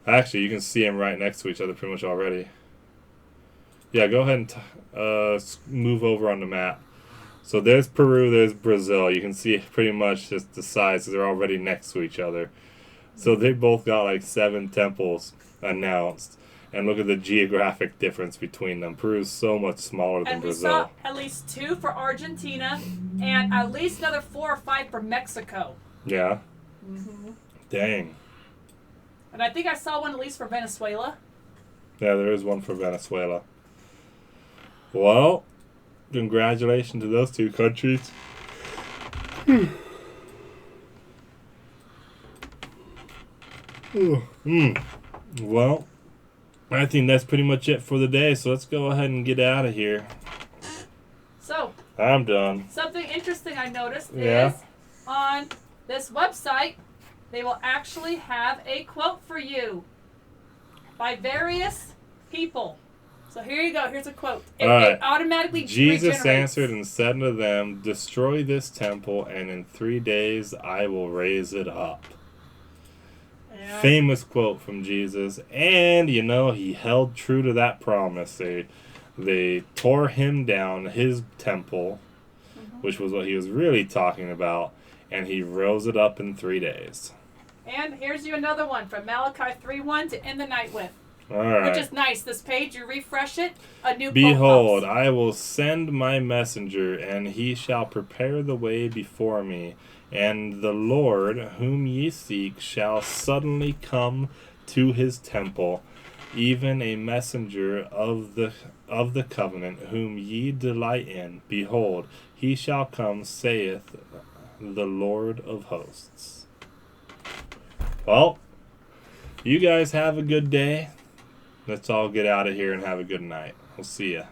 Actually, you can see them right next to each other pretty much already. Yeah, go ahead and move over on the map. So there's Peru, there's Brazil. You can see pretty much just the size. They're already next to each other. So they both got like 7 temples announced. And look at the geographic difference between them. Peru's so much smaller than And we Brazil. saw at least 2 for Argentina and at least another 4 or 5 for Mexico. Yeah. Dang. And I think I saw one at least for Venezuela. Yeah, there is one for Venezuela. Well, congratulations to those 2 countries. Well, I think that's pretty much it for the day, so let's go ahead and get out of here. So, I'm done. something interesting I noticed Yeah. is on this website, they will actually have a quote for you. by various people. So here you go. Here's a quote. All right. It automatically Jesus regenerates. answered and said to them, "Destroy this temple, and in 3 days I will raise it up." Yeah. Famous quote from Jesus, and he held true to that promise. They tore him down, his temple, which was what he was really talking about, and he rose it up in 3 days. And here's you another one from Malachi 3:1 to end the night with. All right. Which is nice. This page, you refresh it, a new Behold, quote pops. I will send my messenger, and he shall prepare the way before me. And the Lord, whom ye seek, shall suddenly come to his temple, even a messenger of the covenant, whom ye delight in. Behold, he shall come, saith the Lord of hosts. Well, you guys have a good day. Let's all get out of here and have a good night. We'll see ya.